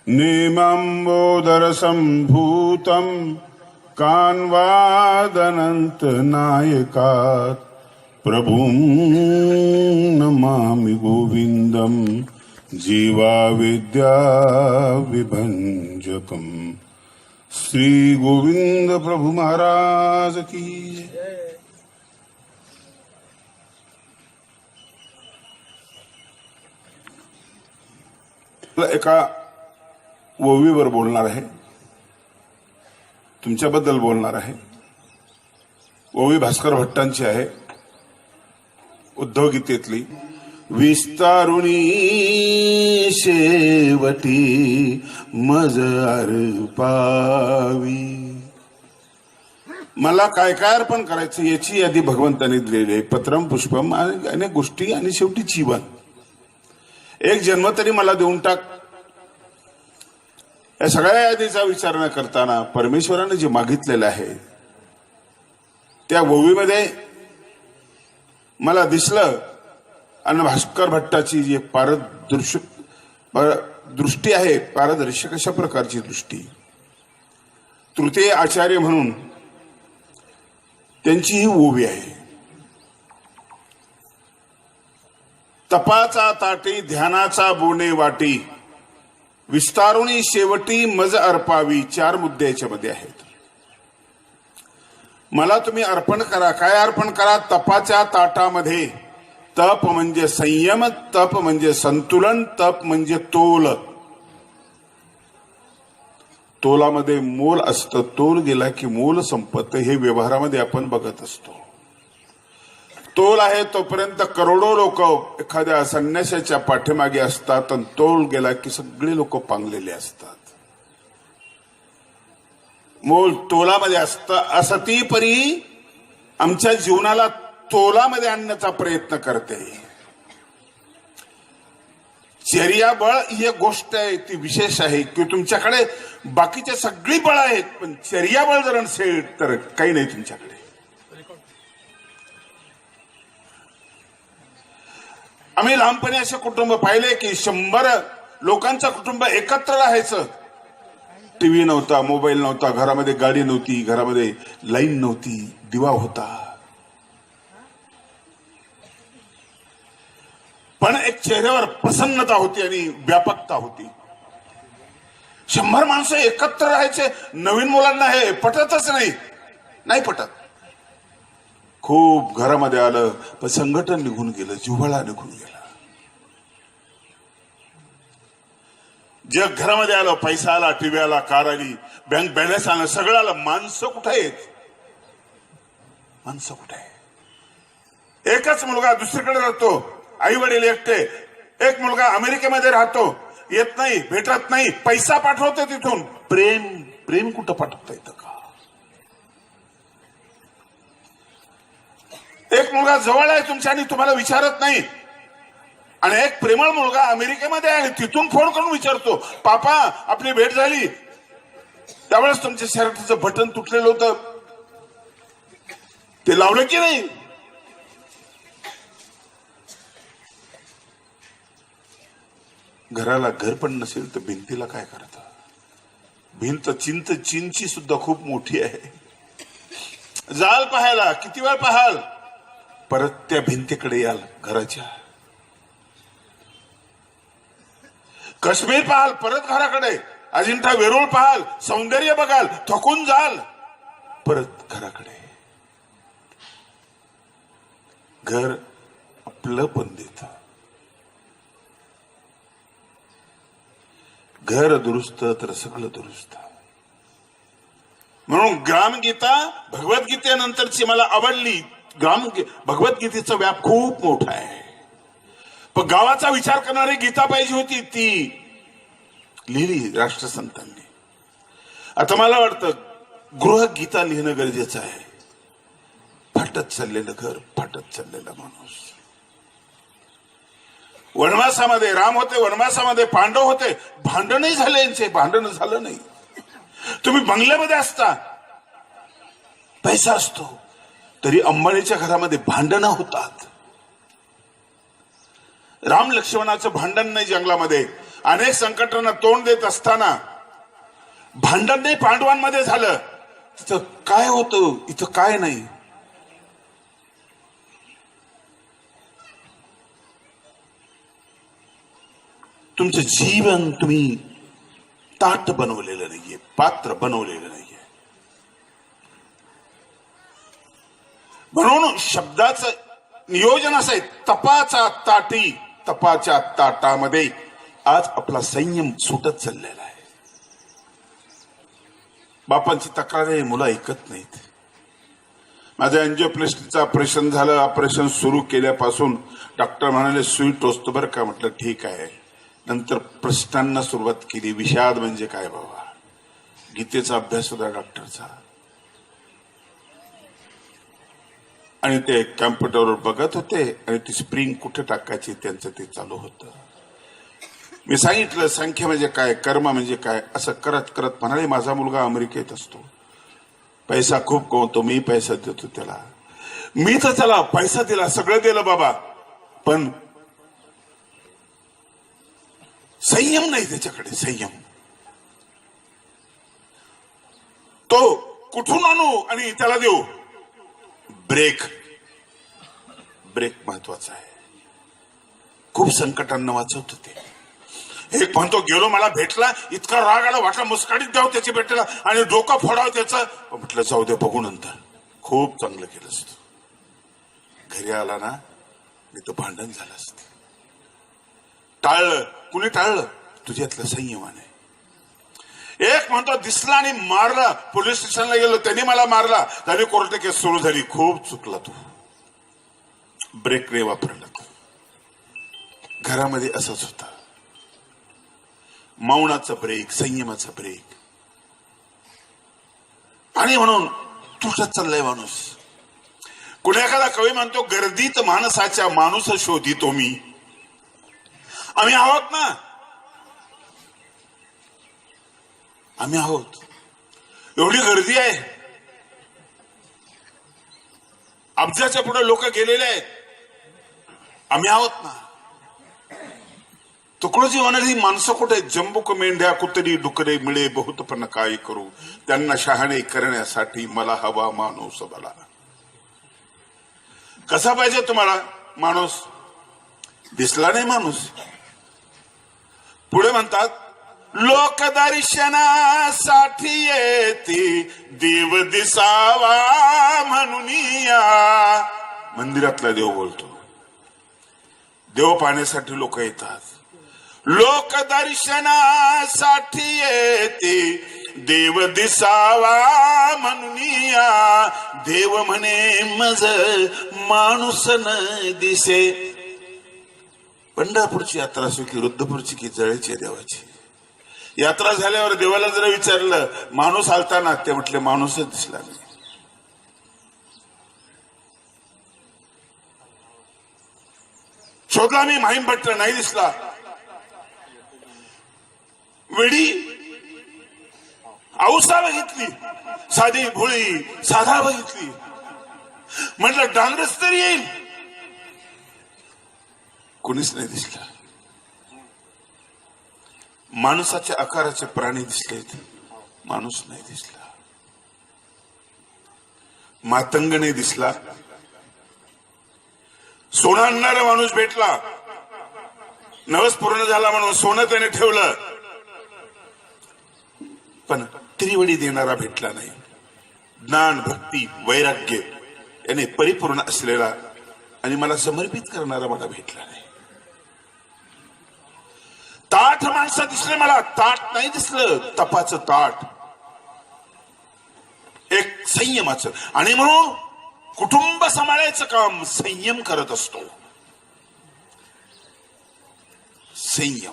नेमाम्बोदरसम्भूतं कान्वादनन्तनायकात् प्रभुं नमामि गोविन्दं जीवाविद्याविभञ्जकम्। श्री गोविंद प्रभु महाराज की जय। एका ओवीवर बोलणार आहे, तुमच्याबद्दल बोलणार आहे। ओवी भास्कर भट्टांची आहे, उद्धव गीतेतली। विस्तारुणी शेवटी मज अर्पावी। मला काय काय अर्पण करायचं याची यादी भगवंताने दिलेली आहे। पत्रम पुष्पम अनेक गोष्टी आणि शेवटी जीवन। एक जन्म तरी मला देऊन टाक, या सगळ्या यादीचा विचार न करताना परमेश्वराने जे मागितलेलं आहे त्या ओवीमध्ये मला दिसलं। आणि भास्कर भट्टाची जी दृष्टी आहे, पारदर्शक अशा प्रकारची दृष्टी, तृतीय आचार्य म्हणून त्यांची ही ओवी आहे। तपाचा ताटी ध्यानाचा बोने वाटी, विस्तारुणी शेवटी मज अर्पावी। 4 मुद्दे याच्यामध्ये आहेत। मला तुम्ही अर्पण करा। काय अर्पण करा? तपाच्या ताटामध्ये। तप म्हणजे संयम, तप म्हणजे संतुलन, तप म्हणजे तोल। तोलामध्ये मोल असतं, तोल गेला की मोल संपतं, हे व्यवहारामध्ये आपण बघत असतो। तोल आहे तोपर्यंत करोडो लोक एखाद्या संन्यासाच्या पाठीमागे असतात, आणि तोल गेला की सगळे लोक पांगलेले असतात। मोल तोलामध्ये असतं। असती परी आमच्या जीवनाला तोलामध्ये आणण्याचा प्रयत्न करते। चर्याबळ ही एक गोष्ट आहे, ती विशेष आहे की तुमच्याकडे बाकीचे सगळी बळ आहेत, पण चर्याबळ जर नसेल तर काही नाही तुमच्याकडे। आम्ही लहानपणी असे कुटुंब पाहिले की 100 लोकांचं कुटुंब एकत्र राहायचं। टीव्ही नव्हता, मोबाईल नव्हता, घरामध्ये गाडी नव्हती, घरामध्ये लाईन नव्हती, दिवा होता, पण एक चेहऱ्यावर प्रसन्नता होती आणि व्यापकता होती। 100 माणसं एकत्र राहायचे। नवीन मुलांना हे पटतच नाही पटत। खूप घरामध्ये आलं पण संघटन निघून गेलं, जिव्हाळा निघून गेला। जग घरामध्ये आलं, पैसा आला, टीव्ही आला, कार आली, बँक बॅलन्स आलं, सगळं आलं, माणसं कुठे आहेत? माणसं कुठे आहे? एकच मुलगा दुसरीकडे राहतो, आई वडील एकटे। एक मुलगा अमेरिकेमध्ये राहतो, येत नाही, भेटत नाही, पैसा पाठवतो तिथून। प्रेम कुठं पाठवता येतं का? एक मुलगा जवळ आहे तुमच्या आणि तुम्हाला विचारत नाही, आणि एक प्रेमळ मुलगा अमेरिकेमध्ये आहे आणि तिथून फोन करून विचारतो, पापा आपली भेट झाली? त्यावेळेस तुमच्या शर्टाचं बटन तुटलेलं होतं, ते लावलं की नाही? घराला घर पण नसेल तर भिंतीला काय करता? भिंत चीनची सुद्धा खूप मोठी आहे। जाल पाहायला किती वेळ पाहाल, परत त्या भिंतीकडे याल घराच्या। काश्मीर पाहाल, परत घराकडे। अजिंठा वेरूळ पाहाल, सौंदर्य बघाल, थकून जाल, परत घराकडे। घर आपलं पण देत। घर दुरुस्त तर सगळं दुरुस्त। म्हणून ग्रामगीता भगवद्गीतेनंतरची मला आवडली। भगवद्गीतेचा व्याप खूप मोठा आहे, पण गावाचा विचार करणारी गीता पाहिजे होती, ती लिहिली राष्ट्रसंतांनी। आता मला वाटतं गृहगीता लिहिणं गरजेचं आहे। फाटत चाललेलं घर, फाटत चाललेला माणूस। वनवासामध्ये राम होते, वनवासामध्ये पांडव होते, भांडणही झाले यांचे, भांडण झालं नाही। तुम्ही बंगल्यामध्ये असता, पैसा असतो, तरी अंबानीच्या घरामध्ये भांडणं होतात। राम लक्ष्मणाचं भांडण नाही जंगलामध्ये, अनेक संकटांना तोंड देत असताना भांडण नाही पांडवांमध्ये झालं. तिथं काय होतं, इथं काय नाही. तुमचं जीवन तुम्ही ताट बनवलेलं नाहीये, पात्र बनवलेलं नाहीये. म्हणून शब्दाचं नियोजन असं आहे, तपाचा ताटी. तपाच्या ताटामध्ये आज आपला संयम सुटत चाललेला आहे. बापांची तक्रार आहे, मुलं ऐकत नाहीत. माझं एंजिओप्लास्टीचं ऑपरेशन झालं. ऑपरेशन सुरू केल्यापासून डॉक्टर म्हणाले सुई टोचतो बरं का. म्हटलं ठीक आहे. नंतर प्रश्नांना सुरुवात केली. विषाद म्हणजे काय बाबा, गीतेचा अभ्यास होता डॉक्टरचा, आणि ते कॅम्प्युटरवर बघत होते आणि ती स्प्रिंग कुठे टाकायची त्यांचं ते चालू होतं. मी सांगितलं संख्या म्हणजे काय, कर्म म्हणजे काय. असं करत करत म्हणाले माझा मुलगा अमेरिकेत असतो, पैसा खूप कमवतो, मी पैसा देतो त्याला. मी तर त्याला पैसा दिला, सगळं दिलं बाबा, पण संयम नाही त्याच्याकडे. संयम तो कुठून आणू आणि त्याला देऊ. ब्रेक महत्वाचा आहे. खूप संकटांना वाचवत होते. एक म्हणतो गेलो, मला भेटला, इतका राग आला, वाटला मुस्काडीत द्यावं त्याची भेटला आणि डोकं फोडावं त्याचं. म्हटलं जाऊ दे, बघू नंतर. खूप चांगलं केलं असतं. घरी आला ना, मी तर भांडण झालं असतं. टाळलं. कुणी टाळलं? तुझ्यातलं संयमाने. एक म्हणतो दिसला आणि मारला, पोलीस स्टेशनला गेलो, त्यांनी मला मारला, त्याने कोर्ट केस सुरू झाली. खूप चुकला तू, ब्रेक नाही वापरला तू. घरामध्ये असंच होतं. मौनाचा ब्रेक, संयमाचा ब्रेक. आणि म्हणून तुटत चाललाय माणूस. कुणी एखादा कवी म्हणतो गर्दीत माणसाच्या माणूस शोधितो मी. आम्ही आहोत ना, आम्ही आहोत. एवढी गर्दी आहे, अब्जाच्या पुढे लोक गेलेले आहेत. आम्ही आहोत ना. तुकडोजी म्हणाली माणसं कुठे, जंबूक मेंढ्या कुत्री डुकरे मिळे बहुत पण काय करू, त्यांना शहाणे करण्यासाठी मला हवा माणूस बला. कसा पाहिजे तुम्हाला माणूस? दिसला नाही माणूस. पुढे म्हणतात लोक दर्शनासाठी येते देव दिसावा म्हणून या. मंदिरातला देव बोलतो. देव पाहण्यासाठी लोक येतात. लोक दर्शनासाठी येते देव दिसावा म्हणून या. देव म्हणे मज माणूस न दिसे. पंढरपूरची यात्रा असो की रुद्रपूरची की जळेची देवाची यात्रा झाल्यावर देवाला जरा विचारलं माणूस आलता ना, ते म्हटले माणूसच दिसला नाही. शोधला मी माहीमभट्ट, नाही दिसला. वेडी औसा बघितली, साधी भोळी साधा बघितली. म्हटलं डांगरच तरी येईल, कोणीच नाही दिसला. माणसाच्या आकाराचे प्राणी दिसलेत, माणूस नाही दिसला. मातंग नाही दिसला. सोनं आणणारा माणूस भेटला, नवस पूर्ण झाला म्हणून सोनं त्याने ठेवलं, पण त्रिवडी देणारा भेटला नाही. ज्ञान भक्ती वैराग्य याने परिपूर्ण असलेला आणि मला समर्पित करणारा मला भेटला नाही. ताठ माणसं दिसले मला, ताट नाही दिसलं. तपाचं ताट, एक संयमाचं. आणि म्हणून कुटुंब सांभाळायचं काम संयम करत असतो. संयम.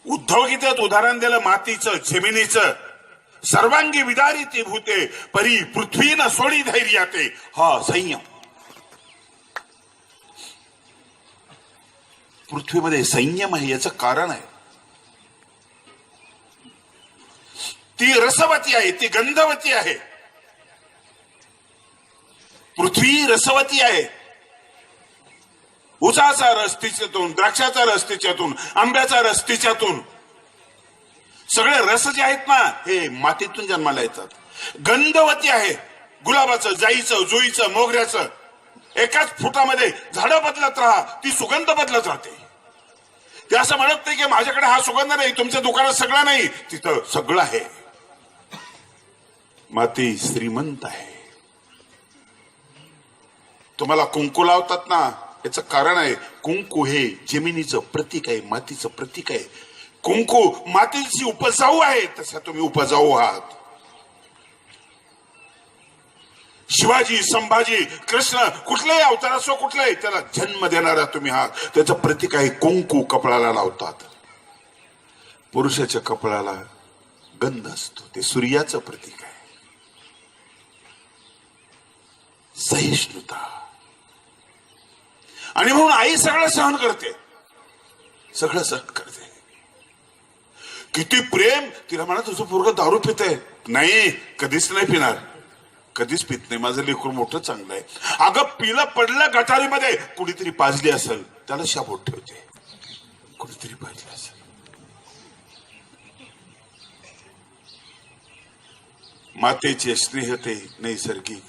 उद्धव गीतेत उदाहरण दिलं मातीचं, जमिनीचं. सर्वांगी विदारी ती भूते परी पृथ्वी न सोडी धैर्याते. हा संयम. पृथ्वीमध्ये संयम आहे याचं कारण आहे. ती रसवती आहे, ती गंधवती आहे. पृथ्वी रसवती आहे. उसाचा रस तिच्यातून, द्राक्षाचा रस तिच्यातून, आंब्याचा रस तिच्यातून. सगळे रस जे आहेत ना हे मातीतून जन्माला येतात. गंधवती आहे गुलाबाचं, जाईचं, जुईचं, मोगऱ्याचं. एकाच फुटामध्ये झाडं बदलत राहा, ती सुगंध बदलत राहते. ते असं म्हणत नाही की माझ्याकडे हा सुगंध नाही, तुमच्या दुकानात सगळं नाही. तिथं सगळं आहे. माती श्रीमंत आहे. तुम्हाला कुंकू लावतात ना, याचं कारण आहे कुंकू हे जमिनीचं प्रतीक आहे, मातीचं प्रतीक आहे. कुंकू मातीची उपजाऊ आहे, तसा तुम्ही उपजाऊ आहात. शिवाजी, संभाजी, कृष्ण, कुठलाही अवतार असो, कुठलाही, त्याला जन्म देणारा तुम्ही आहात. त्याचं प्रतीक आहे कुंकू. कपाळाला लावतात. पुरुषाच्या कपाळाला गंध असतो, ते सूर्याचं प्रतीक आहे. सहिष्णुता. आणि म्हणून आई सगळं सहन करते, सगळं सहन करते. किती प्रेम. तिला म्हणा तुझं पोरगं दारू पितंय. नाही, कधीच नाही पिणार, कधीच पित नाही. माझं लेकरू मोठं चांगलं आहे. अगं पिलं पडलं गटारीमध्ये, कुणीतरी पाजली असेल, त्याला शाबूत ठेवते. कुणीतरी पाजली असेल. मातेचे स्नेह ते नैसर्गिक.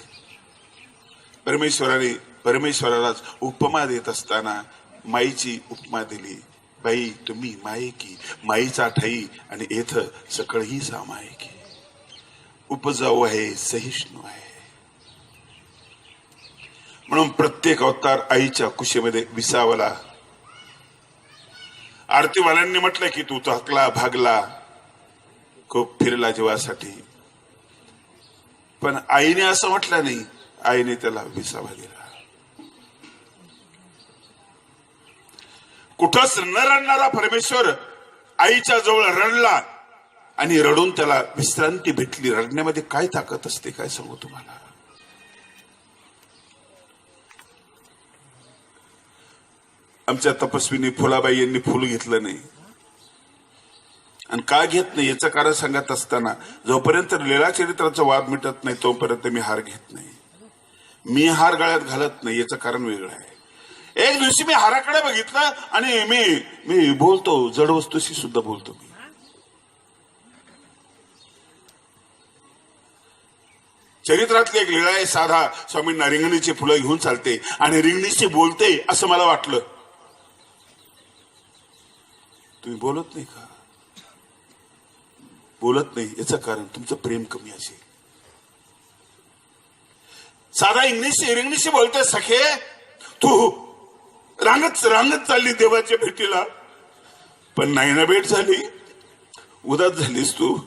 परमेश्वरालाच उपमा देत असताना माईची उपमा दिली. बाई तुम्ही मायेकी, माईचा ठाई आणि येथ सकळही सामायिकी. उपजाऊ आहे, सहिष्णू आहे. म्हणून प्रत्येक अवतार आईच्या कुशीमध्ये विसावला. आरतीवाल्यांनी म्हटलं की तू थकला, भागला, खूप फिरला जीवासाठी, पण आईने असं म्हटलं नाही. आईने त्याला विसावा दिला. कुठंच न रडणारा परमेश्वर आईच्या जवळ रडला आणि रडून त्याला विश्रांती भेटली. रडण्यामध्ये काय ताकद असते काय सांगू तुम्हाला. आमच्या तपस्विनी फुलाबाई यांनी फुल घेतलं नाही. आणि का घेत नाही याचं कारण सांगत असताना, जोपर्यंत लीला चरित्राचा वाद मिटत नाही तोपर्यंत मी हार घेत नाही. मी हार गळ्यात घालत नाही, याचं कारण वेगळं आहे. एक दिवशी मी हाराकडे बघितलं आणि मी बोलतो, जड वस्तूशी सुद्धा बोलतो मी. चरित्रातली एक लीळा आहे. साधा स्वामींना रिंगणीची फुलं घेऊन चालते आणि रिंगणीशी बोलते असं मला वाटलं. तुम्ही बोलत नाही का? बोलत नाही याचं कारण तुमचं प्रेम कमी असेल. साधा रिंगणीशी बोलते, सखे तू रांगत चालली देवाच्या भेटीला, पण नाही ना भेट झाली, उदास झालीस तू.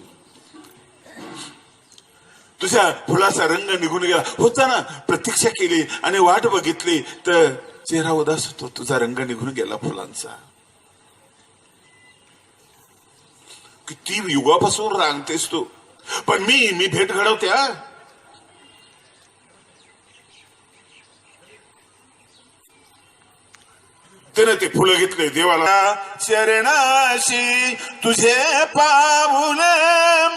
तुझ्या फुलाचा रंग निघून गेला होता ना, प्रतीक्षा केली आणि वाट बघितली तर चेहरा उदास होतो, तुझा रंग निघून गेला फुलांचा. किती युगापासून रांगतेस तू, पण मी भेट घडवते. त्याने ते फुलं घेतले देवाला. चरणाशी तुझे पाऊल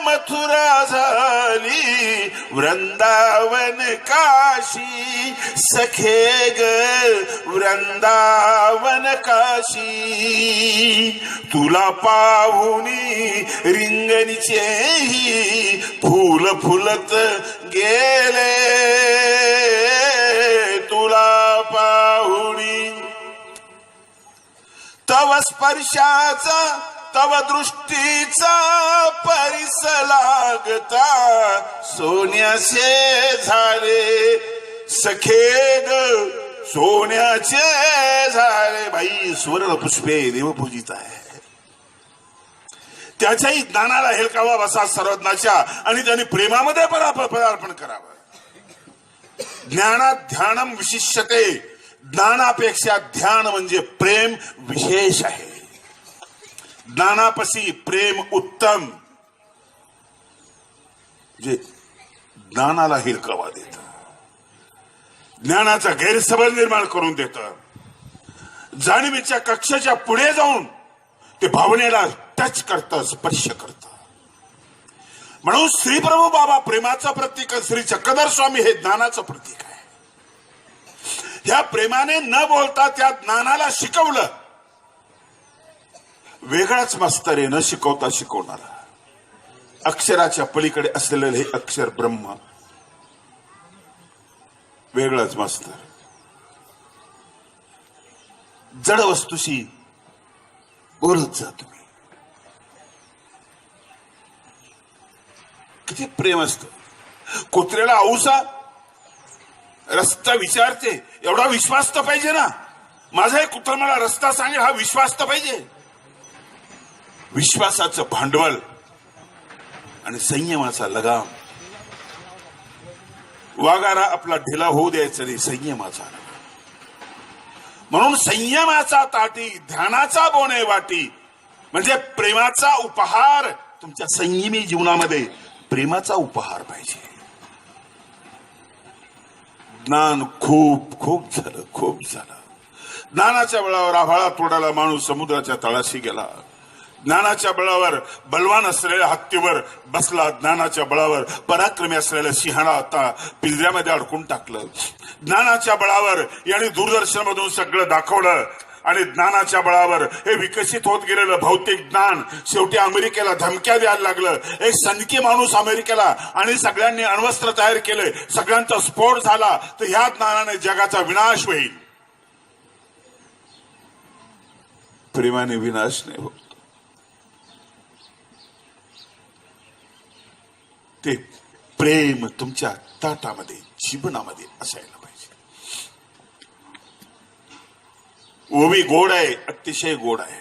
मथुरा झाली, वृंदावन काशी सखे ग वृंदावन काशी. तुला पाहुनी रिंगणीचेही फुल फुलत गेले, तुला पाहुनी. तव स्पर्शाचा तव दृष्टीचा परिस लागता, सोन्याचे झाले सखे ग सोन्याचे झाले. बाई सुवर्ण पुष्पे देवपूजित आहे. त्याच्याही ज्ञानाला हेलकावा बसा सर्वज्ञाच्या आणि त्यांनी प्रेमामध्ये पदार्पण करावं. ज्ञानात ध्यानम विशिष्यते. ज्ञानापेक्षा ध्यान म्हणजे प्रेम विशेष आहे. ज्ञानापसी प्रेम उत्तम, जे ज्ञानाला हिरकवा देत, ज्ञानाचा गैरसमज निर्माण करून देत, जाणीवीच्या कक्षाच्या पुढे जाऊन ते भावनेला टच करतं, स्पर्श करतं. म्हणून श्री प्रभू बाबा प्रेमाचं प्रतीक, श्री चक्रधर स्वामी हे ज्ञानाचं प्रतीक आहे. ह्या प्रेमाने न बोलता त्या ज्ञानाला शिकवलं. वेगळाच मास्तर आहे, न शिकवता शिकवणारा. अक्षराच्या पलीकडे असलेलं हे अक्षर ब्रह्म, वेगळाच मास्तर. जड वस्तूशी बोलत जा तुम्ही. किती प्रेम असतं. कुत्र्याला औसा रस्ता विचारते, एवढा विश्वास तर पाहिजे ना. माझा एक कुत्रा मला रस्ता सांगेल, हा विश्वास तर पाहिजे. विश्वासाचं भांडवल आणि संयमाचा लगाम. वागारा आपला ढिला होऊ द्यायचा नाही, संयमाचा. म्हणून संयमाचा ताटी, ध्यानाचा बोने वाटी, म्हणजे प्रेमाचा उपहार. तुमच्या संयमी जीवनामध्ये प्रेमाचा उपहार पाहिजे. ज्ञान खूप खूप झालं, खूप झालं. ज्ञानाच्या बळावर आभाळा तोडाला माणूस समुद्राच्या तळाशी गेला. ज्ञानाच्या बळावर बलवान असलेल्या हत्तीवर बसला. ज्ञानाच्या बळावर पराक्रमी असलेल्या सिंहाला आता पिंजऱ्यामध्ये अडकून टाकलं. ज्ञानाच्या बळावर याने दूरदर्शन मधून सगळं दाखवलं. आणि ज्ञानाच्या बळावर हे विकसित होत गेलेलं भौतिक ज्ञान शेवटी अमेरिकेला धमक्या द्यायला लागलं. एक सनकी माणूस अमेरिकेला, आणि सगळ्यांनी अण्वस्त्र तयार केले, सगळ्यांचा स्फोट झाला. तर ह्या ज्ञानाने जगाचा विनाश होईल. प्रेमाने विनाश नाही होत. ते प्रेम तुमच्या ताटामध्ये, जीवनामध्ये असायला पाहिजे. ओवी गोड आहे, अतिशय गोड आहे.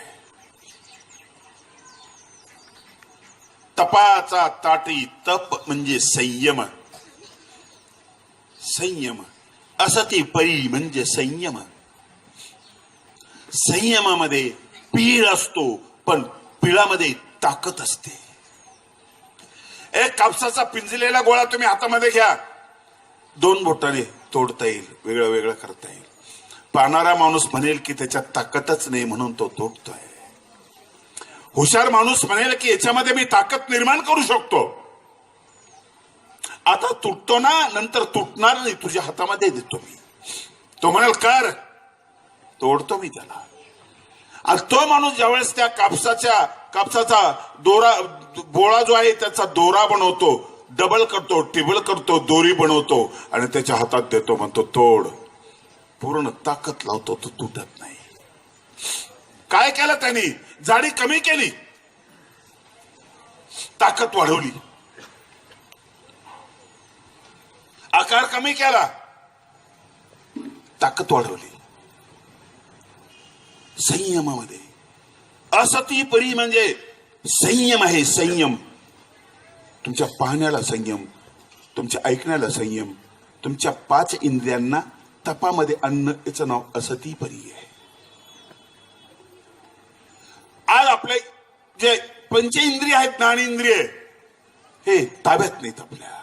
तपाचा ताटी, तप म्हणजे संयम. संयम असती परी म्हणजे संयम. संयमामध्ये पीळ असतो, पण पिळामध्ये ताकद असते. एक कापसाचा पिंजलेला गोळा तुम्ही हातामध्ये घ्या, 2 बोटाने तोडता येईल, वेगळं वेगळं करता येईल. पाहणारा माणूस म्हणेल की त्याच्यात ताकदच नाही म्हणून तो तोडतोय. हुशार माणूस म्हणेल की याच्यामध्ये मी ताकद निर्माण करू शकतो. आता तुटतो ना, नंतर तुटणार नाही, तुझ्या हातामध्ये देतो मी. तो म्हणाल कर, तोडतो मी त्याला. आणि तो माणूस ज्यावेळेस त्या कापसाचा दोरा, बोळा जो आहे त्याचा दोरा बनवतो, डबल करतो, टिबल करतो, दोरी बनवतो आणि त्याच्या हातात देतो, म्हणतो तोड. पूर्ण ताकद लावतो, तो तुटत नाही. काय केलं त्यांनी? जाडी कमी केली, ताकद वाढवली. आकार कमी केला, ताकद वाढवली. संयमामध्ये असती परी म्हणजे संयम आहे. संयम तुमच्या पाहण्याला संयम, तुमच्या ऐकण्याला संयम, तुमच्या 5 इंद्रियांना तपामध्ये अन्न, याचं नाव असती परी आहे. आज आपले जे पंचेंद्रिय आहेत, ज्ञानेंद्रिय, हे ताब्यात नाहीत आपल्या.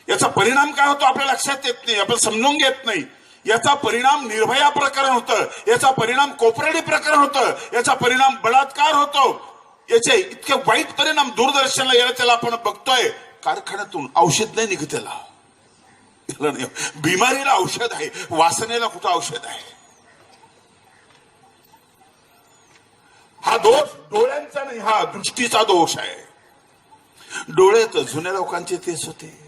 याचा परिणाम काय होतो आपल्या लक्षात येत नाही, आपण समजून घेत नाही. याचा परिणाम निर्भया प्रकरण होतं, याचा परिणाम कोपरेडी प्रकरण होतं, याचा परिणाम बलात्कार होतो. याचे इतके वाईट परिणाम दूरदर्शनला याला त्याला आपण बघतोय. कारखान्यातून औषध नाही निघत त्याला. बिमारीला औषध आहे, वासनेला कुठं औषध आहे? हा दोष डोळ्यांचा नाही, हा दृष्टीचा दोष आहे. डोळे तर जुन्या लोकांचे तेच होते.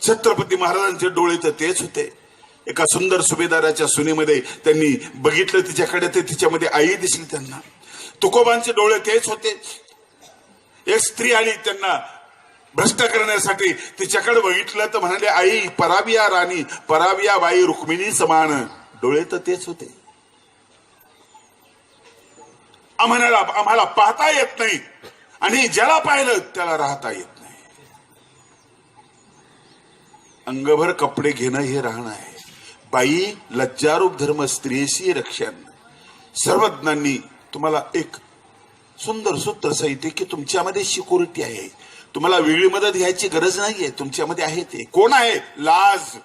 छत्रपती महाराजांचे डोळे तर तेच होते. एका सुंदर सुभेदाराच्या सुनेमध्ये त्यांनी बघितलं तिच्याकडे, ते तिच्यामध्ये आई दिसली त्यांना. तुकोबांचे डोळे तेच होते. एक स्त्री आली त्यांना भ्रष्ट करण्यासाठी, तिच्याकडे बघितलं तर म्हणाले आई पराबिया राणी, पराबिया बाई रुक्मिणी समान. डोळे तर तेच होते. आम्हाला पाहता येत नाही, आणि ज्याला पाहिलं त्याला राहता येत नाही. अंगभर कपडे घेणं हे राहणं आहे. बाई लज्जारूप धर्म स्त्रियेशी रक्षण. सर्वज्ञांनी तुम्हाला एक सुंदर सूत्र सांगितले की तुमच्यामध्ये सिक्युरिटी आहे, तुम्हाला वेगळी मदत घ्यायची गरज नाहीये, तुमच्यामध्ये आहे. ते कोण आहे? लाज.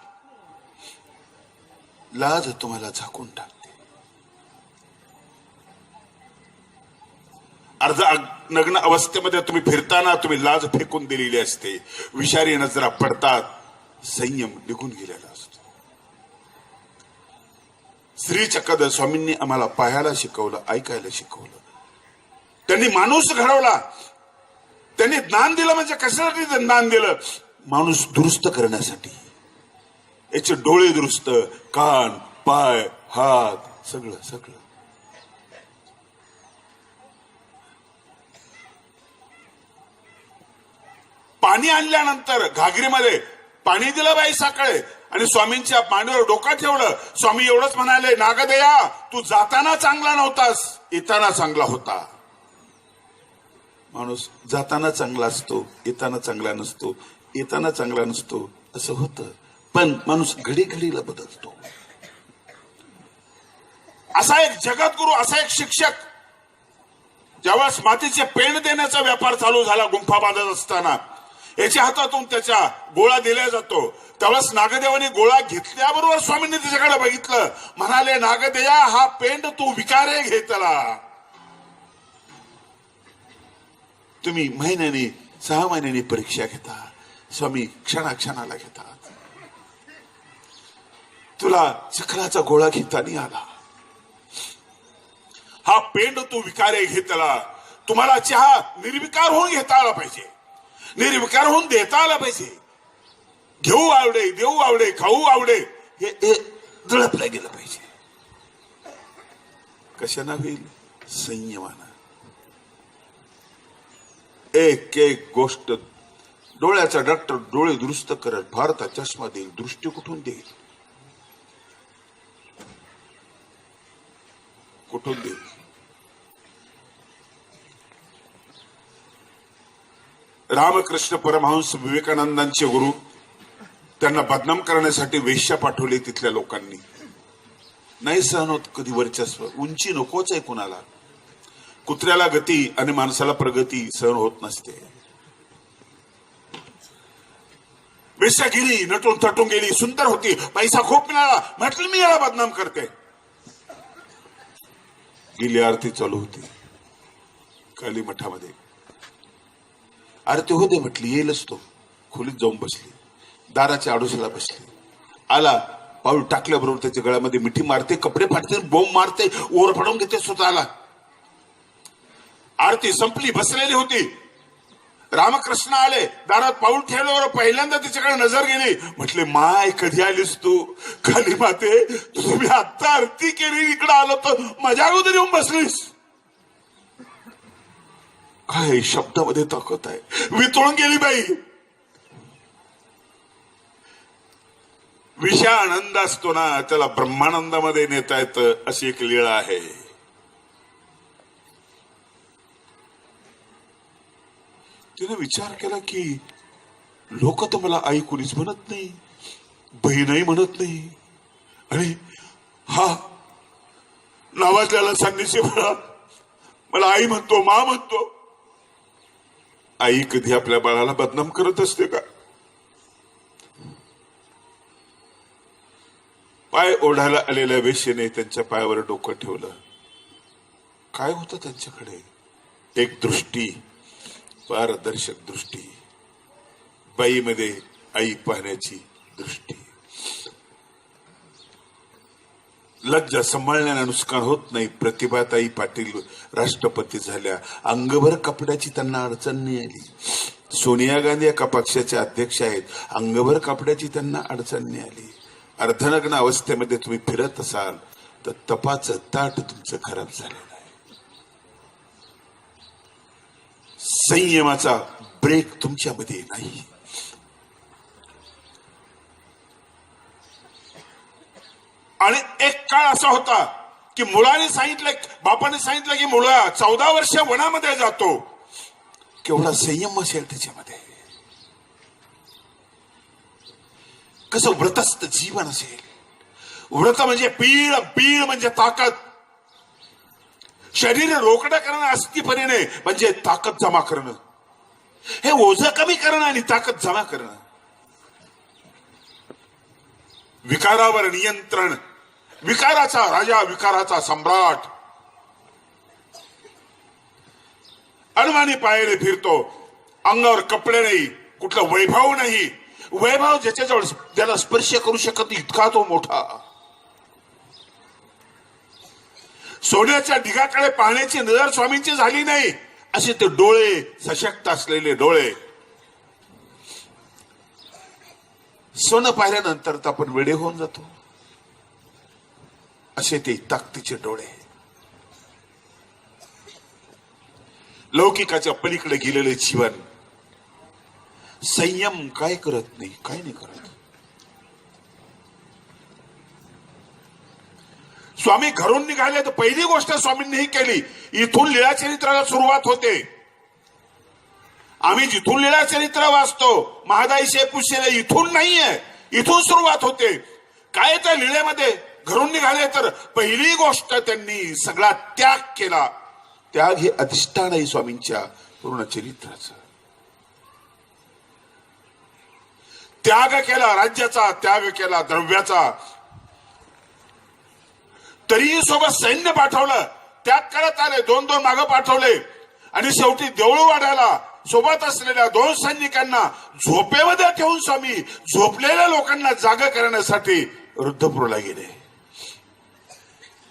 लाज तुम्हाला झाकून टाकते. अर्ध नग्न अवस्थेमध्ये तुम्ही फिरताना तुम्ही लाज फेकून दिलेली असते. विषारी नजरा पडतात, संयम निघून गेलेला असतो. श्री चक्रधर स्वामींनी आम्हाला पाहायला शिकवलं, ऐकायला शिकवलं. त्यांनी माणूस घडवला. त्यांनी ज्ञान दिलं म्हणजे कशासाठी ज्ञान दिलं? माणूस दुरुस्त करण्यासाठी. याचे डोळे दुरुस्त, कान, पाय, हात, सगळं सगळं. पाणी आणल्यानंतर घागरीमध्ये पाणी दिलं बाई साखळे आणि स्वामींच्या मांडीवर डोकं ठेवलं. स्वामी एवढंच म्हणाले, नागदया तू जाताना चांगला नव्हतास, येताना चांगला होता. माणूस जाताना चांगला असतो, येताना चांगला नसतो, येताना चांगला नसतो, असं होतं. पण माणूस घडी घडीला बदलतो. असा एक जगद्गुरु, असा एक शिक्षक ज्यावेळेस मातीचे पेंड देण्याचा व्यापार चालू झाला गुंफा बांधत असताना, याच्या हातातून त्याच्या गोळा दिला जातो. त्यावेळेस नागदेवाने गोळा घेतल्याबरोबर स्वामींनी त्याच्याकडे बघितलं, म्हणाले, नागदेया हा पेंड तू विकारे घेतला. तुम्ही महिन्यानी 6 महिन्यांनी परीक्षा घेता, स्वामी क्षणाक्षणाला घेतात. तुला चक्राचा गोळा घेता नाही आला. हा पेंड तू विकारे घेतला. तुम्हाला चहा निर्विकार होऊन घेता आला पाहिजे, निर्विकार होऊन देता आला पाहिजे. घेऊ आवडे, देऊ आवडे, खाऊ आवडे, हे दळपलं गेलं पाहिजे. कशाना होईल? संयमानं. एक एक गोष्ट. डोळ्याचा डॉक्टर डोळे दुरुस्त करत, भारता चष्मा देईल, दृष्टी कुठून देईल? कुठून देईल? रामकृष्ण परमहंस विवेकानंदांचे गुरु, त्यांना बदनाम करण्यासाठी वेश्या पाठवली तिथल्या लोकांनी. नाही सहन होत कधी वर्चस्व. उंची नकोच आहे कुणाला. कुत्र्याला गती आणि माणसाला प्रगती सहन होत नसते. वेश्या गेली, नटून थटून गेली, सुंदर होती, पैसा खूप मिळाला, म्हटलं मी याला बदनाम करते. गेली, आरती चालू होती काली मठामध्ये. आरती होते म्हटली, येईलच तो. खोलीत जाऊन बसली, दाराच्या आडोशीला बसली. आला, पाऊल टाकल्याबरोबर त्याच्या गळ्यामध्ये मिठी मारते, कपडे फाटते, बोंब मारते, ओर फाडून घेते स्वतःला. आरती संपली, बसलेली होती. रामकृष्ण आले, दारात पाऊल ठेवल्यावर पहिल्यांदा तिच्याकडे नजर गेली. म्हटले, माय कधी आलीस तू? काली माते, तुम्ही आता आरती केली, इकडे आलो तर माझ्या अगोदर येऊन बसलीस. काय शब्दामध्ये ताकद आहे. वितळून गेली बाई. विषय आनंद असतो ना, त्याला ब्रह्मानंदामध्ये नेता येतं, अशी एक लीळा आहे. तिने विचार केला की लोक तर मला आई कुणीच म्हणत नाही, बहीणही म्हणत नाही, आणि हा नावाजलेला संन्यासी मला आई म्हणतो, मा म्हणतो. आई कधी आपल्या बाळाला बदनाम करत असते का? पाय ओढायला आलेल्या वेश्येने त्यांच्या पायावर डोकं ठेवलं. काय होतं त्यांच्याकडे? एक दृष्टी, पारदर्शक दृष्टी, बाईमध्ये आई पाहण्याची दृष्टी. लज्जा सांभाळण्याला नुकसान होत नाही. प्रतिभाताई पाटील राष्ट्रपती झाल्या, अंगभर कपड्याची त्यांना अडचण नाही आली. सोनिया गांधी एका पक्षाच्या अध्यक्ष आहेत, अंगभर कपड्याची त्यांना अडचण नाही आली. अर्धनग्न अवस्थेमध्ये तुम्ही फिरत असाल तर तपाचं ताट तुमचं खराब झालेलं आहे. संयमाचा ब्रेक तुमच्यामध्ये नाही. आणि एक काळ असा होता की मुलाने सांगितलं, बापाने सांगितलं की मुला 14 वर्ष वनामध्ये जातो. केवढा संयम असेल त्याच्यामध्ये, कसं व्रतस्थ जीवन असेल. व्रत म्हणजे पीळ, पीळ म्हणजे ताकद. शरीर रोकडं करणं अस्थिपरीने म्हणजे ताकद जमा करणं. हे ओझं कमी करणं आणि ताकद जमा करणं. विकारावर नियंत्रण, विकाराचा राजा, विकाराचा सम्राट. अनमानी पायाने फिरतो, अंगावर कपडे नाही, कुठलं वैभव नाही. वैभव ज्याच्याजवळ त्याला स्पर्श करू शकत इतका तो मोठा. सोन्याच्या ढिगाकडे पाहण्याची नजर स्वामींची झाली नाही. असे ते डोळे, सशक्त असलेले डोळे. सोनं पाहिल्यानंतर तर आपण वेडे होऊन जातो, असे ते ताकदीचे डोळे. लौकिकाच्या पलीकडे गेलेले जीवन. संयम काय करत नाही, काय नाही करत. स्वामी घरून निघाले तर पहिली गोष्ट स्वामींनी ही केली, इथून लीळाचरित्राला सुरुवात होते. आम्ही जिथून लीळाचरित्र वाचतो, महादाई पुष्यले इथून नाहीये, इथून सुरुवात होते. काय त्या लीळेमध्ये घरून निघाले तर पहिली गोष्ट त्यांनी सगळा त्याग केला. त्याग हे अधिष्ठान आहे स्वामींच्या पूर्ण चरित्राचं. त्याग केला, राज्याचा त्याग केला, द्रव्याचा. तरीही सोबत सैन्य पाठवलं, त्याग करत आले. 2-2 मागं पाठवले आणि शेवटी देऊळवाड्याला सोबत असलेल्या 2 सैनिकांना झोपेमध्ये ठेवून स्वामी झोपलेल्या लोकांना जाग करण्यासाठी रुद्धपूरला गेले.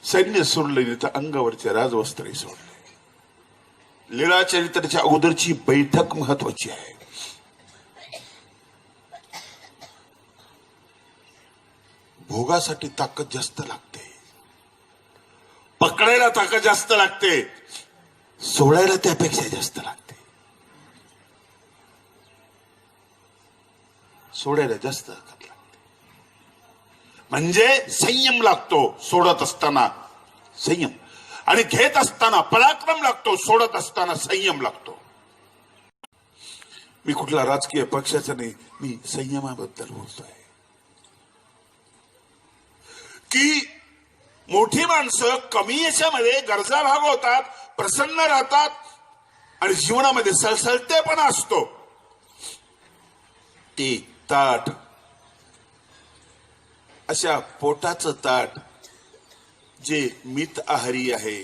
सैन्य सोडले तर अंगावरचे राजवस्त्रही सोडले. लीळाचरित्राच्या अगोदरची बैठक महत्वाची आहे. भोगासाठी ताकद जास्त लागते, पकडायला ताकद जास्त लागते, सोडायला त्यापेक्षा जास्त लागते. सोडायला जास्त ताकद लागते. म्हणजे संयम लागतो सोडत असताना, संयम. आणि घेत असताना पराक्रम लागतो, सोडत असताना संयम लागतो. मी कुठला राजकीय पक्षाचा नाही, मी संयमाबद्दल बोलतोय. की मोठी माणसं कमी याच्यामध्ये गरजा भागवतात, प्रसन्न राहतात आणि जीवनामध्ये सळसळतेपणा असतो. ते ताट, अशा पोटाचं ताट जे मित आहारी आहे,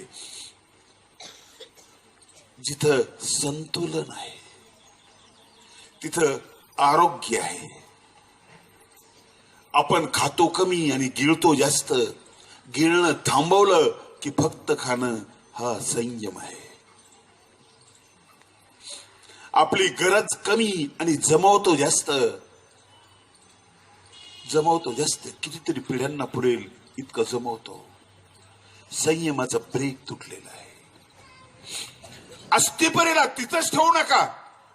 जिथं संतुलन आहे, तिथं आरोग्य आहे. आपण खातो कमी आणि गिळतो जास्त. गिळणं थांबवलं की फक्त खाणं, हा संयम आहे. आपली गरज कमी आणि जमवतो जास्त. जमवतो जास्त, कितीतरी पिढ्यांना पुरेल इतकं जमवतो. संयमाचा ब्रेक तुटलेला आहे. अस्थिपरीला तिथंच ठेवू नका.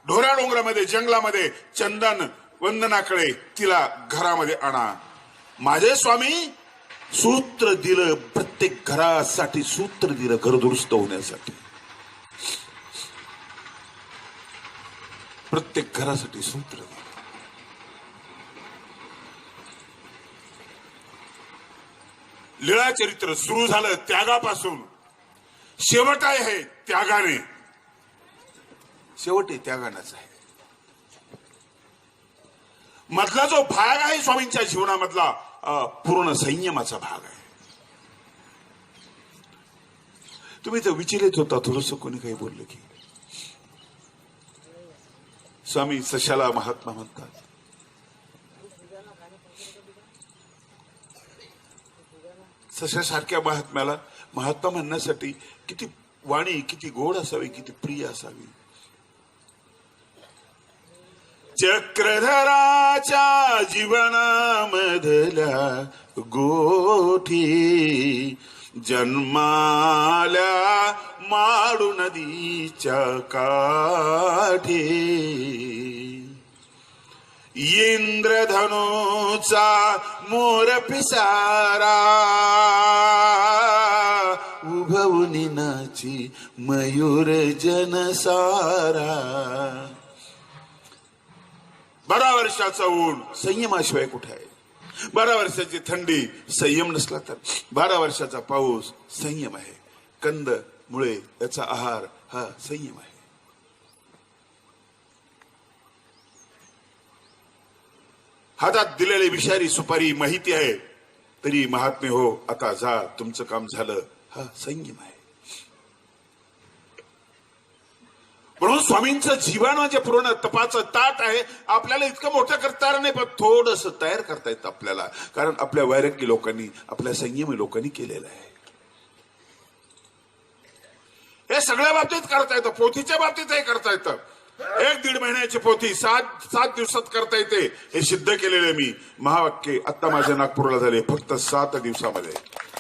ढोऱ्या डोंगरामध्ये, जंगलामध्ये, चंदन वंदनाकडे तिला घरामध्ये आणा. माझे स्वामी सूत्र दिलं, प्रत्येक घरासाठी सूत्र दिलं, घर दुरुस्त होण्यासाठी. प्रत्येक घरासाठी सूत्र दिलं. लीळाचरित्र सुरू झालं त्यागापासून. शेवट आहे त्यागाने. शेवट त्यागानेच आहे. मधला जो भाग आहे स्वामींच्या जीवनामधला पूर्ण संयमाचा भाग आहे. तुम्ही तर विचलित होता थोडस, कोणी काही बोललं की स्वामी सशाला महात्मा म्हणतात. सशासारख्या महात्म्याला महात्मा म्हणण्यासाठी किती वाणी, किती गोड असावी, किती प्रिय असावी. चक्रधराच्या जीवनामधल्या गोठी जन्माल्या माडू नदीच्या काठी. इंद्रधनुचा मोर पिसारा उभवनी नाची मयूर जनसारा. 12 वर्षाचा ऊन संयमाशिवाय कुठे आहे? 12 वर्षाची थंडी संयम नसला तर? 12 वर्षाचा पाऊस संयम आहे. कंद मुळे याचा आहार हा संयम आहे. हातात दिलेली विषारी सुपारी माहिती आहे तरी महात्मे हो आता जा, तुमचं काम झालं, हा संयम आहे. म्हणून स्वामींचं जीवन म्हणजे पूर्ण तपाचं ताट आहे. आपल्याला इतकं मोठं करता येणार नाही, पण थोडस तयार करता येतं आपल्याला, कारण आपल्या वैराग्य लोकांनी, आपल्या संयमी लोकांनी केलेलं आहे. हे सगळ्या बाबतीत करता येतं, पोथीच्या बाबतीतही करता येतं. 1-1.5 महिन्याची पोथी 7 दिवसात करता येते, हे सिद्ध केलेले मी. महावाक्य आता माझ्या नागपूरला झाले फक्त 7 दिवसामध्ये.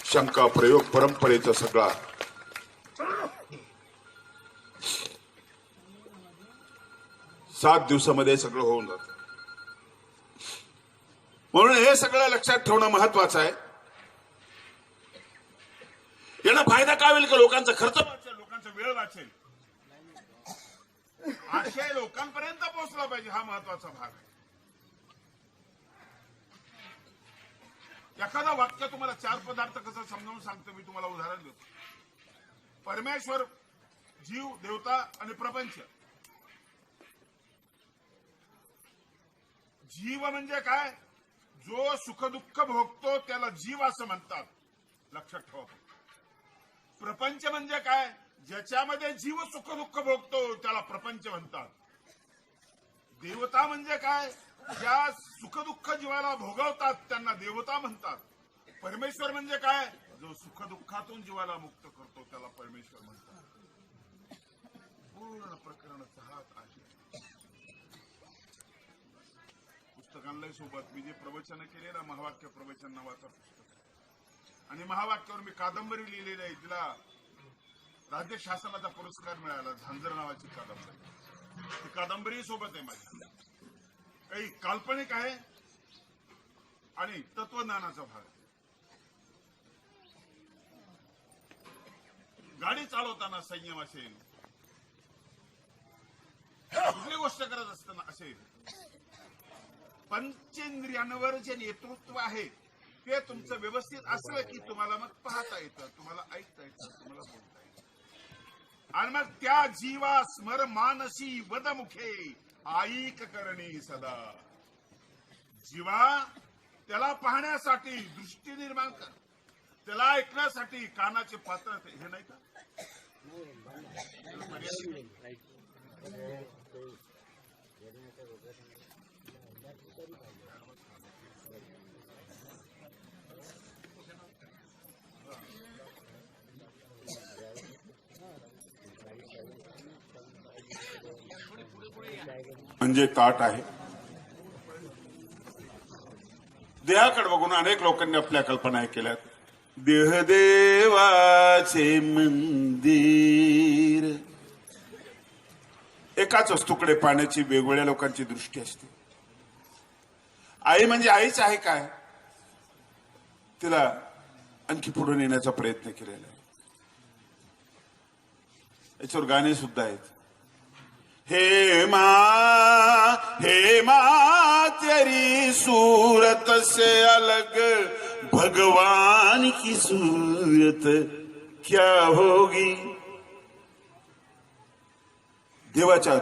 शंका प्रयोग परंपरेचा सगळा 7 दिवसामध्ये सगळं होऊन जातं. म्हणून हे सगळं लक्षात ठेवणं महत्वाचं आहे. याला फायदा काय होईल? का लोकांचा खर्च वाचेल, लोकांचा वेळ वाचेल, आशय लोकांपर्यंत पोहोचला पाहिजे, हा महत्वाचा भाग आहे. एखादा वाक्य तुम्हाला 4 पदार्थ कसं समजावून सांगतो मी, तुम्हाला उदाहरण देतो. परमेश्वर, जीव, देवता आणि प्रपंच. जीव म्हणजे काय? जो सुखदुःख भोगतो त्याला जीव असं म्हणतात, लक्षात ठेवा. प्रपंच म्हणजे काय? ज्याच्यामध्ये जीव सुखदुःख भोगतो त्याला प्रपंच म्हणतात. देवता म्हणजे काय? ज्या सुखदुःख जीवाला भोगवतात त्यांना देवता म्हणतात. परमेश्वर म्हणजे काय? जो सुखदुःखातून जीवाला मुक्त करतो त्याला परमेश्वर म्हणतात. पूर्ण प्रकरणाचा हात आहे. पुस्तकांना सोबत मी जे प्रवचन केले ना, महावाक्य प्रवचन नावाचं पुस्तक, आणि महावाक्यावर मी कादंबरी लिहिलेली आहे, तिला राज्य शासनाचा पुरस्कार मिळाला, झांजर नावाची कादंबरी. ती कादंबरी सोबत आहे माझ्या. काही काल्पनिक आहे आणि तत्वज्ञानाचा भाग. गाडी चालवताना संयम असेल, कुठली गोष्ट करत असताना असेल, पंचेंद्रियांवर जे नेतृत्व आहे ते तुमचं व्यवस्थित असलं की तुम्हाला मग पाहता येतं, तुम्हाला ऐकता येतं, तुम्हाला बोलता येतं. आणि मग त्या जीवा स्मर मानसी वदमुखे ऐक करणी सदा. जीवा त्याला पाहण्यासाठी दृष्टी निर्माण कर, त्याला ऐकण्यासाठी कानाचे पात्र, हे नाही का? म्हणजे ताट आहे. देहाकडे बघून अनेक लोकांनी आपल्या कल्पना केल्यात. देहदेवाचे मंदिर. एकाच वस्तूकडे पाहण्याची वेगवेगळ्या लोकांची दृष्टी असते. आई म्हणजे आईच आहे काय, तिला आणखी पुढे नेण्याचा प्रयत्न केलेला आहे. याच्यावर गाणे सुद्धा आहेत. हे माँ तेरी सूरत से अलग भगवान की सूरत क्या होगी. देवाच्या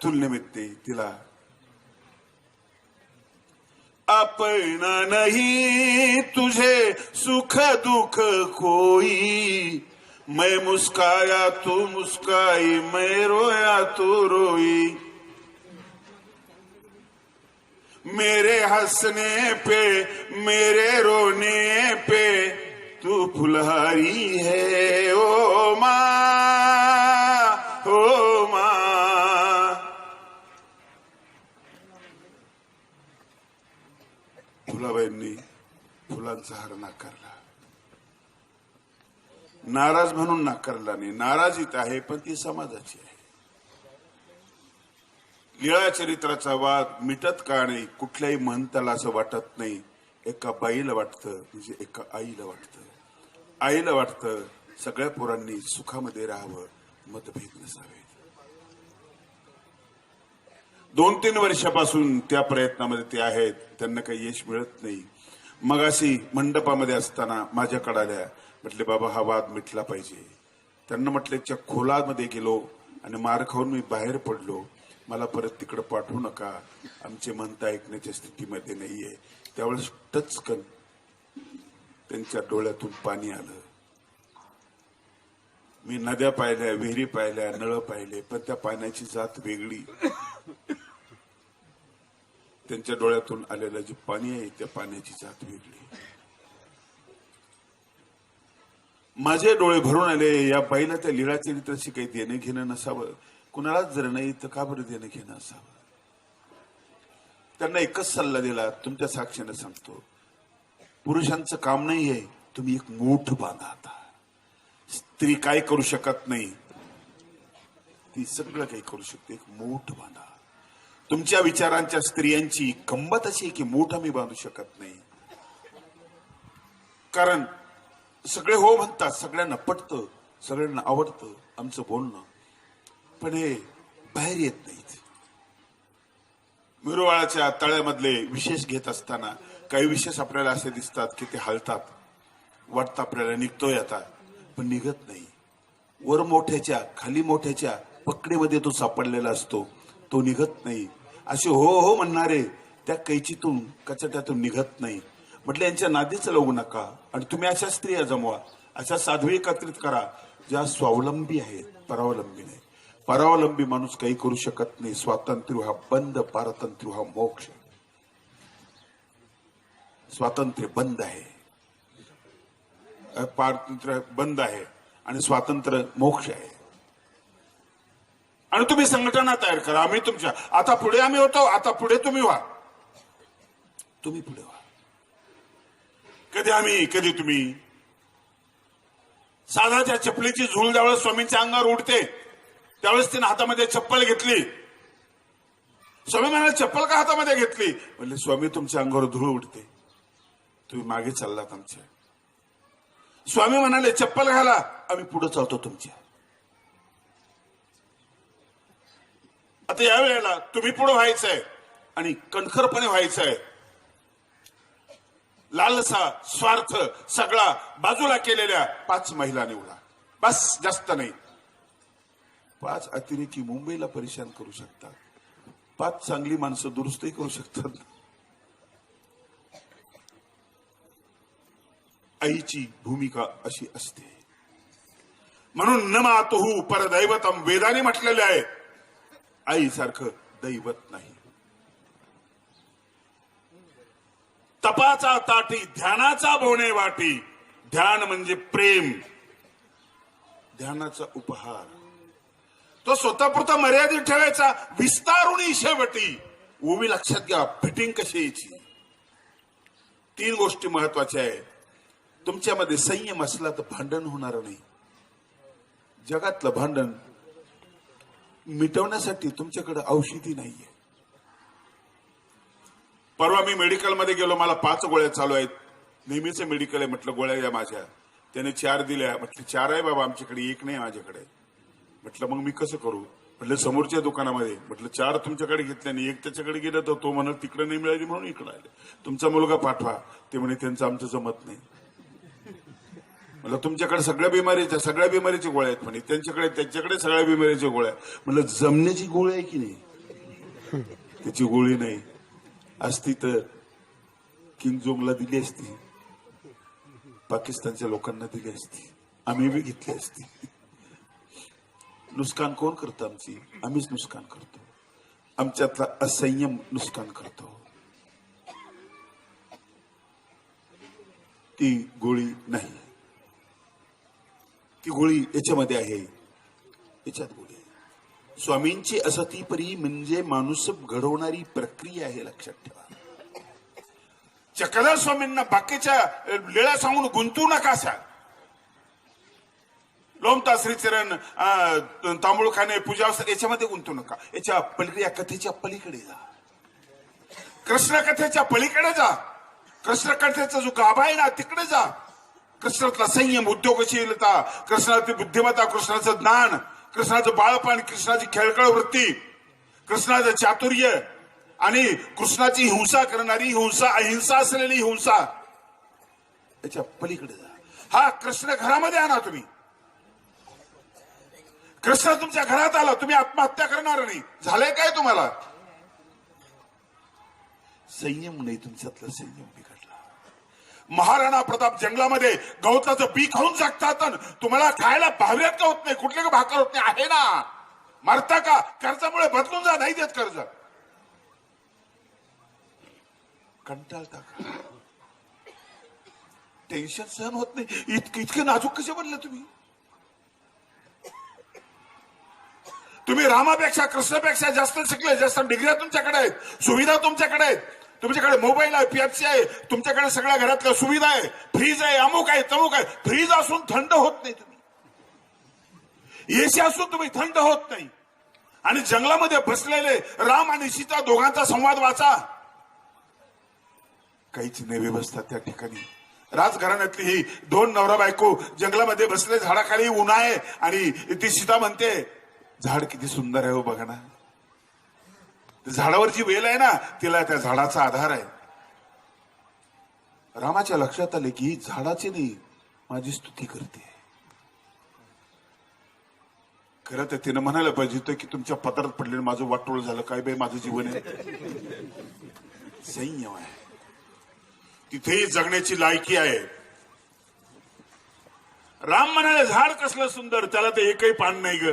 तुलनेमध्ये तिला अपना नहीं तुझे सुख दुख कोई, मैं मुस्काया तू मुस्काई, मैं रोया तू रोई. मेरे हंसने पे मेरे रोने पे तू फुलहारी है ओ माँ, ओ माँ. फुलाबाईंनी फुलांचा हार नाकारला. नाराज म्हणून नाकारला नाही, नाराजीत आहे पण ती समाजाची आहे. लीळा चरित्राचा वाद मिटत का नाही, कुठल्याही म्हणताला असं वाटत नाही. एका बाईला वाटतं, म्हणजे एका आईला वाटतं. आईला वाटतं सगळ्या पोरांनी सुखामध्ये राहावं, मतभेद नसावे. 2-3 वर्षापासून त्या प्रयत्नामध्ये ते आहेत, त्यांना काही यश मिळत नाही. मग अशी मंडपामध्ये असताना माझ्याकडे आल्या, म्हटले बाबा हा वाद मिटला पाहिजे. त्यांना म्हटल्याच्या खोलामध्ये गेलो आणि मार खाऊन मी बाहेर पडलो. मला परत तिकडे पाठवू नका, आमचे म्हणता ऐकण्याच्या स्थितीमध्ये नाहीये. त्यावेळेस टचकन त्यांच्या डोळ्यातून पाणी आलं. मी नद्या पाहिल्या, विहिरी पाहिल्या, नळ पाहिले, पण त्या पाण्याची जात वेगळी. त्यांच्या डोळ्यातून आलेलं जे पाणी आहे त्या पाण्याची जात वेगळी. माझे डोळे भरून आले. या बाईला त्या लीळा चरित्राशी काही देणं घेणं नसावं, कुणालाच जर नाही तर का बरं देणं घेणं असावं. त्यांना एकच सल्ला दिला, तुमच्या साक्षीने सांगतो, पुरुषांचं काम नाही आहे, तुम्ही एक मूठ बांधा. आता स्त्री काय करू शकत नाही, ती सगळं काही करू शकते. एक मूठ बांधा. तुमच्या विचारांच्या स्त्रियांची गंमत अशी की मूठ आम्ही बांधू शकत नाही, कारण सगळे हो म्हणतात, सगळ्यांना पटतं, सगळ्यांना आवडतं आमचं बोलणं, पण हे बाहेर येत नाहीत. मिरोवाळाच्या तळ्यामधले विशेष घेत असताना काही विशेष आपल्याला असे दिसतात की ते हलतात, वाटतं आपल्याला निघतोय आता, पण निघत नाही. वर मोठ्याच्या खाली मोठ्याच्या पकडीमध्ये तो सापडलेला असतो, तो निघत नाही. असे हो हो म्हणणारे त्या कैचीतून कचट्यातून निघत नाही. म्हटलं यांच्या नादीच लावू नका आणि तुम्ही अशा स्त्रिया जमवा, अशा साध्वी एकत्रित करा ज्या स्वावलंबी आहेत, परावलंबी नाही. परावलंबी माणूस काही करू शकत नाही. स्वातंत्र्य हा बंद, पारतंत्र्य हा मोक्ष. स्वातंत्र्य बंद आहे, पारतंत्र्य बंद आहे आणि स्वातंत्र्य मोक्ष आहे. आणि तुम्ही संघटना तयार करा, आम्ही तुमच्या आता पुढे आम्ही होतो, आता पुढे तुम्ही व्हा, तुम्ही पुढे व्हा. कधी आम्ही कधी तुम्ही. साधा त्या चपलीची झूल ज्यावेळेस स्वामींच्या अंगावर उडते त्यावेळेस तिने हातामध्ये चप्पल घेतली. स्वामी म्हणाले, चप्पल का हातामध्ये घेतली? म्हणजे स्वामी तुमच्या अंगावर धूळ उडते, तुम्ही मागे चाललात आमच्या. स्वामी म्हणाले, चप्पल घाला, आम्ही पुढे चालतो तुमच्या. आता या वेळेला तुम्ही पुढे व्हायचंय आणि कणखरपणे व्हायचंय. लालसा, स्वार्थ सगळा बाजूला केलेल्या 5 महिला निवडा, बस, जास्त नाही. 5 अतिरेकी मुंबईला परेशान करू शकतात, 5 चांगली माणसं दुरुस्तही करू शकतात. आईची भूमिका अशी असते. म्हणून न मातुः परदैवतम वेदाने म्हटलेले आहे, आईसारखं दैवत नाही. तपाचा ताटी, ध्यानाचा बोने वाटी. ध्यान म्हणजे प्रेम, ध्यानाचा उपहार. तो स्वतःपुरता मर्यादित ठेवायचा, विस्तारुणी शेवटी. उभी लक्षात घ्या, फिटिंग कशी यायची. 3 गोष्टी महत्वाच्या आहे. तुमच्यामध्ये संयम असला तर भांडण होणार नाही. जगातलं भांडण मिटवण्यासाठी तुमच्याकडे औषधी नाहीये. परवा मी मेडिकलमध्ये गेलो, मला 5 गोळ्या चालू आहेत. नेहमीच मेडिकल आहे, म्हटलं गोळ्या या माझ्या. त्याने 4 दिल्या. म्हटलं 4 आहे बाबा आमच्याकडे, 1 नाही माझ्याकडे. म्हटलं मग मी कसं करू? म्हटलं समोरच्या दुकानामध्ये. म्हटलं 4 तुमच्याकडे घेतल्या आणि 1 त्याच्याकडे गेलं तर तो म्हणत तिकडे नाही मिळाली म्हणून इकडे आले. तुमचा मुलगा पाठवा. ते म्हणे त्यांचं आमचं जमत नाही. म्हटलं तुमच्याकडे सगळ्या बिमारीच्या गोळ्या आहेत म्हणे, त्यांच्याकडे सगळ्या बिमारीच्या गोळ्या. म्हटलं जमण्याची गोळी आहे की नाही? त्याची गोळी नाही. असती तर किंग जोंगला दिली असती, पाकिस्तानच्या लोकांना दिली असती, आम्ही बी घेतली असती. नुकसान कोण करतं आमची? आम्हीच नुकसान करतो. आमच्यातला असंयम नुकसान करतो. ती गोळी नाही, ती गोळी याच्यामध्ये आहे, याच्यात गोळी आहे. स्वामींची असती परी म्हणजे माणूस घडवणारी प्रक्रिया आहे, लक्षात ठेवा. चक्रधर स्वामींना बाकीच्या लीळा सांगून गुंतवू नका. असा लोमता श्रीचरण, तांबूळखाने, पूजा याच्यामध्ये गुंतवू नका. याच्या पलीकडे, या कथेच्या पलीकडे जा, कृष्ण कथेच्या पलीकडे जा. कृष्ण कथेचा जो गाभा आहे ना तिकडे जा. कृष्णातला संयम, उद्योगशीलता, कृष्णाची बुद्धिमत्ता, कृष्णाचं ज्ञान, कृष्णाचं बाळपण, कृष्णाची खेळकळ वृत्ती, कृष्णाचं चातुर्य आणि कृष्णाची हिंसा करणारी हिंसा, अहिंसा असलेली हिंसा, याच्या पलीकडे जा. हा कृष्ण घरामध्ये आणा तुम्ही. कृष्ण तुमच्या घरात आला, तुम्ही आत्महत्या करणार नाही. झालंय काय तुम्हाला? संयम नाही, तुमच्यातला संयम बिघडला. महाराणा प्रताप जंगलामध्ये गवताचं बी खाऊन जगतात अन तुम्हाला खायला भावऱ्यात का होत नाही, कुठले का भाकर होत नाही आहे ना? मरता का? कर्जामुळे बदलून जा, नाही देत कर्ज. कंटाळता का? टेन्शन सहन होत नाही? इतके नाजूक कसे बनले तुम्ही? तुम्ही रामापेक्षा कृष्णापेक्षा जास्त शिकले, जास्त डिग्र्या तुमच्याकडे आहेत, सुविधा तुमच्याकडे आहेत, तुमच्याकडे मोबाईल आहे, पीएफसी आहे, तुमच्याकडे सगळ्या घरातल्या सुविधा आहे, फ्रीज आहे, अमुक आहे, तमुक आहे. फ्रीज असून थंड होत नाही तुम्ही, एसी असून तुम्ही थंड होत नाही. आणि जंगलामध्ये बसलेले राम आणि सीता दोघांचा संवाद वाचा. काहीच नाही व्यवस्था त्या ठिकाणी. राजघराण्यातली ही दोन नवरा बायको जंगलामध्ये बसले, झाडाखाली ऊन आहे आणि ती सीता म्हणते, झाड किती सुंदर आहे हो, बघा ना. झाडावर जी वेल आहे ना, तिला त्या झाडाचा आधार आहे. रामाच्या लक्षात आले की झाडाची नाही, माझी स्तुती करते. खरं तर तिनं म्हणायला पाहिजे होतं की तुमच्या पदरात पडले, माझं वाटोळ झालं, काय बाई माझं जीवन आहे. संयम आहे, तिथेही जगण्याची लायकी आहे. राम म्हणाले, झाड कसलं सुंदर, त्याला तर एकही पान नाही ग.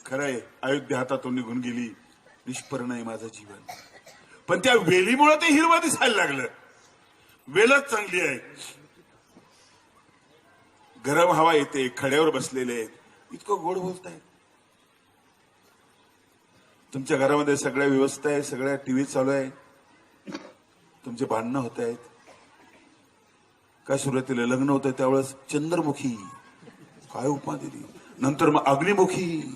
खरंय, अयोध्या हातातून निघून गेली, निष्पर्ण आहे माझं जीवन. पण त्या वेलीमुळे ते हिरवं दिसायला लागलं. वेलच चांगली आहे, गरम हवा येते, खड्यावर बसलेले आहेत, इतकं गोड बोलताय. तुमच्या घरामध्ये सगळ्या व्यवस्था आहे, सगळ्या टीव्ही चालू आहे, तुमचे भांडणं होत आहेत. काय सुरुवातीला लग्न होतं त्यावेळेस चंद्रमुखी काय उपमा दिली, नंतर मग अग्निमुखी,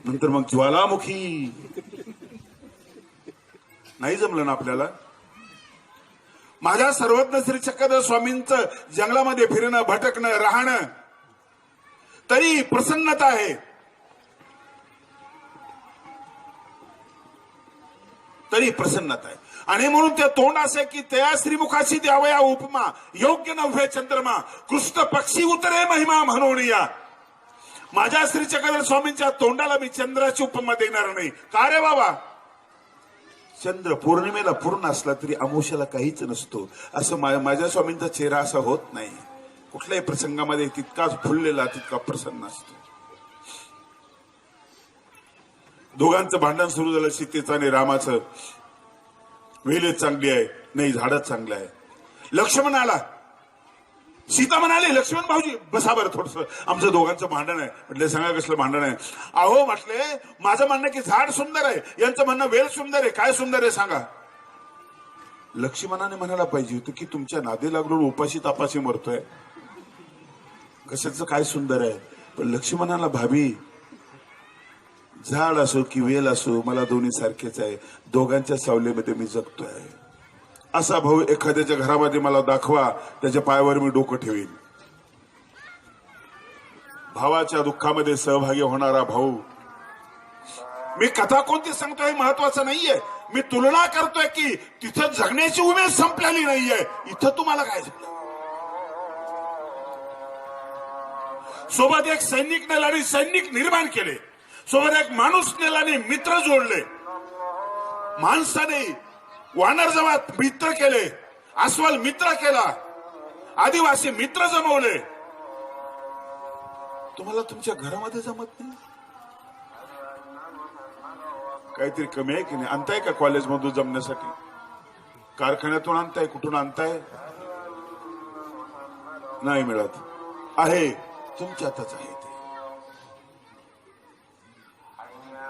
नंतर मग ज्वालामुखी. नाही जमलं ना आपल्याला. माझ्या सर्वज्ञ श्री चक्रधर स्वामींचं जंगलामध्ये फिरणं, भटकणं, राहणं, तरी प्रसन्नता आहे, तरी प्रसन्नता आहे. आणि म्हणून ते तोंड असे की त्या श्रीमुखाशी द्यावया उपमा, योग्य नव्हे चंद्रमा, कृष्ण पक्षी उतरे महिमा म्हणून या. माझ्या श्री चक्रधर स्वामींच्या तोंडाला मी चंद्राची उपमा देणार नाही. का रे बाबा? चंद्र पौर्णिमेला पूर्ण असला तरी अमावस्याला काहीच नसतो, असं माझ्या स्वामींचा चेहरा असा होत नाही. कुठल्याही प्रसंगामध्ये तितकाच फुललेला, तितका प्रसन्न असतो. दोघांचं भांडण सुरू झालं, सीतेचं आणि रामाचं. वेलच चांगली आहे, नाही झाडच चांगलं आहे. लक्ष्मण आला, सीता म्हणाली, लक्ष्मण भाऊजी बसा बरं, थोडस आमचं दोघांचं भांडण आहे. म्हटलं सांगा कसलं भांडण आहे? अहो म्हटले, माझं म्हणणं की झाड सुंदर आहे, यांचं म्हणणं वेल सुंदर आहे, काय सुंदर आहे सांगा. लक्ष्मणाने म्हणायला पाहिजे होतं की तुमच्या नादी लागून उपाशी तापाशी मरतोय, कशाचं काय सुंदर आहे. पण लक्ष्मणाला भाभी, झाड असो की वेल असो, मला दोन्ही सारखेच आहे, दोघांच्या सावलीमध्ये मी जगतोय. असा भाऊ एखाद्याच्या घरामध्ये मला दाखवा, त्याच्या पायावर मी डोकं ठेवीन. भावाच्या दुःखामध्ये सहभागी होणारा भाऊ. मी कथा कोणती सांगतोय महत्वाचं नाहीये, मी तुलना करतोय की तिथं जगण्याची उमेद संपलेली नाहीये, इथं तुम्हाला काय झालं. सोबत एक सैनिक नेला आणि सैनिक निर्माण केले, सोबत एक माणूस नेला आणि मित्र जोडले. माणसाने वानर जमात मित्र केले, अस्वल मित्र केला, आदिवासी मित्र जमवले. तुम्हाला तुमच्या घरामध्ये जमत नाही? काहीतरी कमी आहे की नाही? आणताय का कॉलेजमधून जमण्यासाठी? कारखान्यातून आणताय? कुठून आणताय? नाही मिळत आहे, तुमच्यातच आहे ते.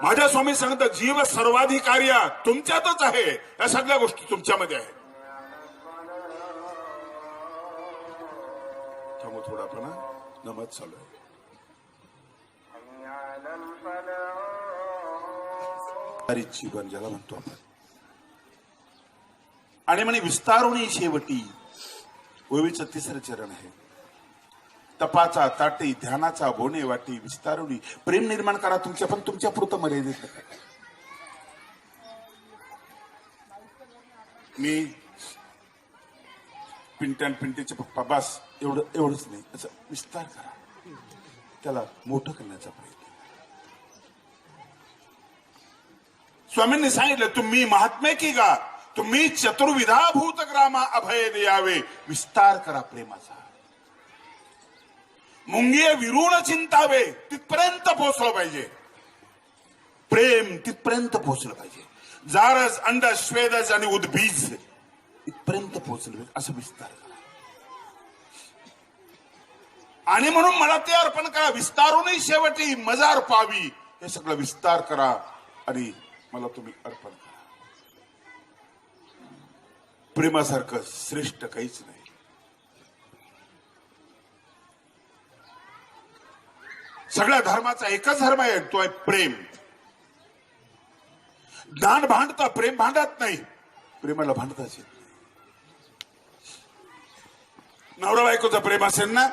माझ्या स्वामी सांगतात, जीव सर्वाधिकारी तुमच्यातच आहे, या सगळ्या गोष्टी तुमच्यामध्ये आहेत. थांबू थोडा, पण नमत चालू आहे. जीवन ज्याला म्हणतो आपण. आणि म्हणे विस्तारुणी शेवटी, ओवीचं तिसरं चरण आहे. तपाचा ताटी, ध्यानाचा बोने वाटी, विस्तारुणी. प्रेम निर्माण करा तुमच्या, पण तुमच्या पुरतं मर्यादित. मी पिंट्यान पिंटीचे पप्पा बस एवढंच नाही, असं विस्तार करा, त्याला मोठं करण्याचा प्रयत्न. स्वामींनी सांगितलं, तुम्ही महात्मे की गा तुम्ही चतुर्विधाभूत ग्रामा अभय द्यावे, विस्तार करा प्रेमाचा. मुंगिये विरुण चिंतावे, तिथपर्यंत पोहोचलं पाहिजे. प्रेम तिथपर्यंत पोहोचलं पाहिजे. जारज, अंडज, स्वेदज आणि उद्बीज इथपर्यंत पोहोचलं पाहिजे. असं विस्तार करा. आणि म्हणून मला ते अर्पण करा. विस्तारूनही शेवटी मजार पावी, हे सगळं विस्तार करा आणि मला तुम्ही अर्पण करा. प्रेमासारखं श्रेष्ठ काहीच नाही. सगळ्या धर्माचा एकच धर्म आहे, तो आहे प्रेम. ज्ञान भांडतं, प्रेम भांडत नाही. प्रेमाला भांडताच येत नाही. नवरा बायकोचं प्रेम असेल ना,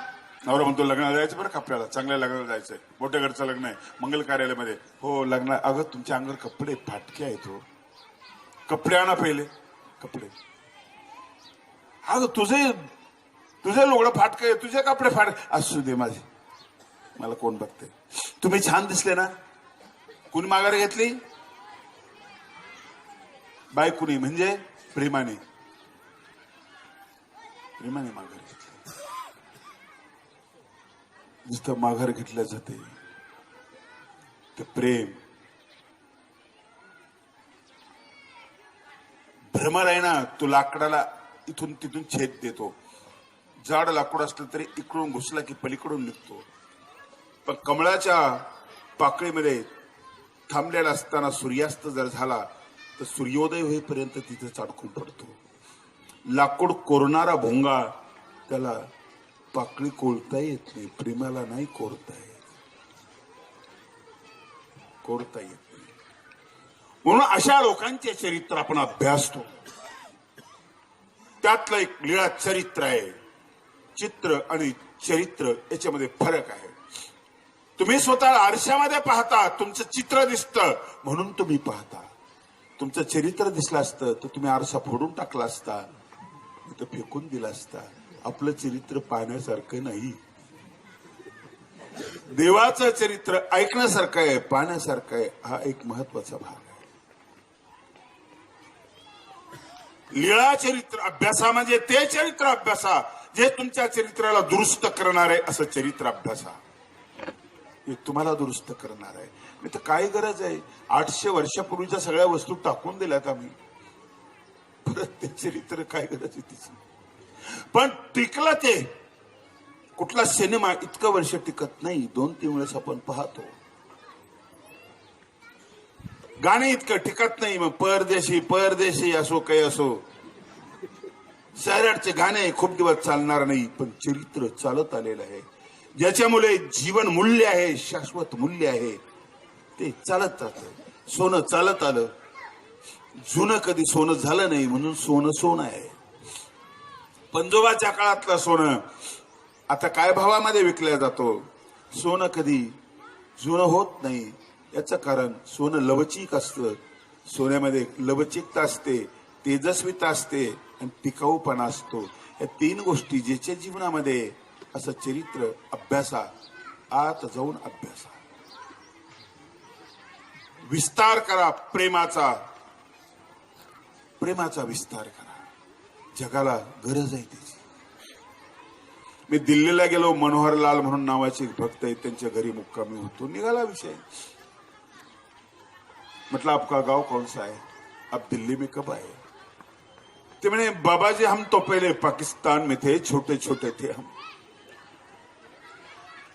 नवरा म्हणतो लग्नाला जायचं बरं का, आपल्याला चांगल्या लग्नाला जायचंय, मोठ्या घरचं लग्न आहे, मंगल कार्यालयामध्ये. हो लग्न. अगं तुमच्या अंगावर कपडे फाटके आहेत, हो कपडे आणा पहिले. कपडे. अगं तुझे लुगडं फाटके, तुझे कपडे फाट असू दे माझे, मला कोण बघते. तुम्ही छान दिसले ना. कुणी माघार घेतली? बायकुनी, म्हणजे प्रेमाने. प्रेमाने माघार घेतली. नुसतं माघार घेतल्या जाते ते प्रेम. भ्रमर आहे ना, तो लाकडाला इथून तिथून छेद देतो. जाड लाकूड असलं तरी इकडून घुसला की पलीकडून निघतो. पण कमळाच्या पाकळीमध्ये थांबलेला असताना सूर्यास्त जर झाला तर सूर्योदय होईपर्यंत तिथेच अडकून पडतो. लाकूड कोरणारा भोंगा, त्याला पाकळी कोरता येत नाही. प्रेमाला नाही कोरता येत. कोरता येत नाही. म्हणून अशा लोकांचे चरित्र आपण अभ्यासतो. त्यातलं एक लीळा चरित्र आहे. चित्र आणि चरित्र याच्यामध्ये फरक आहे. तुम्ही स्वतः आरशामध्ये पाहता, तुमचं चित्र दिसतं म्हणून तुम्ही पाहता. तुमचं चरित्र दिसलं असतं तर तुम्ही आरसा फोडून टाकला असता, तर फेकून दिला असता. आपलं चरित्र पाहण्यासारखं नाही. देवाचं चरित्र ऐकण्यासारखं आहे, पाहण्यासारखं आहे. हा एक महत्वाचा भाग आहे. लीळा चरित्र अभ्यासा म्हणजे ते चरित्र अभ्यासा जे तुमच्या चरित्राला दुरुस्त करणार आहे. असं चरित्र अभ्यासा, हे तुम्हाला दुरुस्त करणार आहे. नाही तर काय गरज आहे? 800 वर्षापूर्वीच्या सगळ्या वस्तू टाकून दिल्यात आम्ही. परत ते चरित्र काय गरज आहे तिची? पण टिकलं ते. कुठला सिनेमा इतकं वर्ष टिकत नाही, 2-3 वेळेस आपण पाहतो. गाणे इतकं टिकत नाही. मग परदेशी परदेशी असो काही असो, सैराटचे गाणे खूप दिवस चालणार नाही, पण चरित्र चालत आलेलं आहे. ज्याच्यामुळे जीवन मूल्य आहे, शाश्वत मूल्य आहे, ते चालत जातं. सोनं चालत आलं. जुनं कधी सोनं झालं नाही म्हणून सोनं सोनं आहे. पंजोबाच्या काळातलं सोनं आता काय भावामध्ये विकल्या जातो? सोनं कधी जुनं होत नाही. याचं कारण सोनं लवचिक असतं. सोन्यामध्ये लवचिकता असते, तेजस्विता असते आणि टिकाऊपणा असतो. या 3 गोष्टी ज्याच्या जीवनामध्ये, असं चरित्र अभ्यासा. आत जाऊन अभ्यासा. विस्तार करा प्रेमाचा. प्रेमाचा विस्तार करा. जगाला गरज आहे त्याची. मी दिल्लीला गेलो. मनोहरलाल म्हणून नावाचे भक्त आहेत, त्यांच्या घरी मुक्कामी होतो. निघाला विषय. मतलब आपका गांव कौन सा है? आप दिल्ली में कब आए? तो मैंने, बाबा जी हम तो पहले पाकिस्तान में थे, छोटे छोटे थे हम.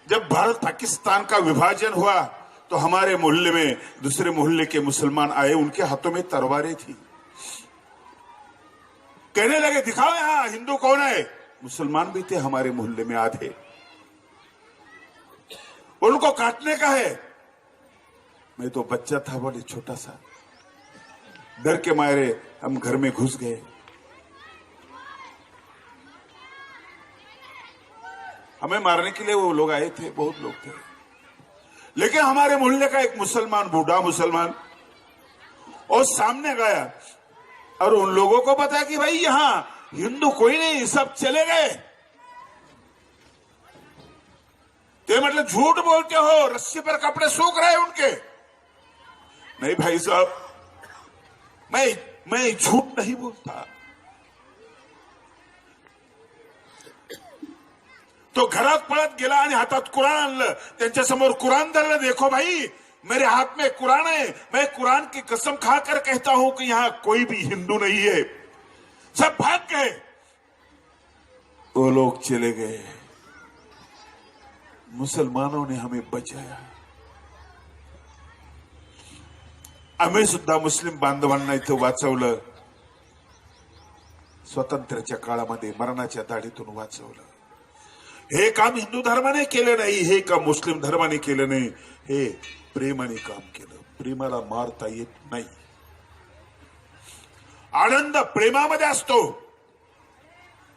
जब भारत पाकिस्तान का विभाजन हुआ तो हमारे मोहल्ले में दूसरे मोहल्ले के मुसलमान आए. उनके हाथों में तलवारें थी. कहने लगे दिखाओ यहां हिंदू कौन है. मुसलमान भी थे हमारे मोहल्ले में आधे. उनको काटने का है. मैं तो बच्चा था, बड़े छोटा सा. डर के मारे हम घर में घुस गए. हमें मारने के लिए वो लोग आए थे, बहुत लोग थे. लेकिन हमारे मोहल्ले का एक मुसलमान, बूढ़ा मुसलमान, और सामने गया और उन लोगों को बताया कि भाई यहां हिंदू कोई नहीं, सब चले गए. ते मतलब झूठ बोलते हो, रस्सी पर कपड़े सूख रहे उनके. नहीं भाई साहब, मैं मैं झूठ नहीं बोलता. तो घरात पळत गेला आणि हातात कुराण आणलं. त्यांच्या समोर कुराण धरलं. देखो भाई, मेरे हाथ में कुरान है, मैं कुरान की कसम खाकर कहता हूं कि यहां कोई भी हिंदू नहीं है, सब भाग गए. वो लोग चले गए. मुसलमानों ने हमें बचाया. आम्ही सुद्धा मुस्लिम बांधवांना इथं वाचवलं. स्वातंत्र्याच्या काळामध्ये मरणाच्या दाढीतून वाचवलं. हे काम हिंदू धर्माने केलं नाही, हे काम मुस्लिम धर्माने केलं नाही, हे प्रेमाने काम केलं. प्रेमाला मारता येत नाही. आनंद प्रेमामध्ये असतो,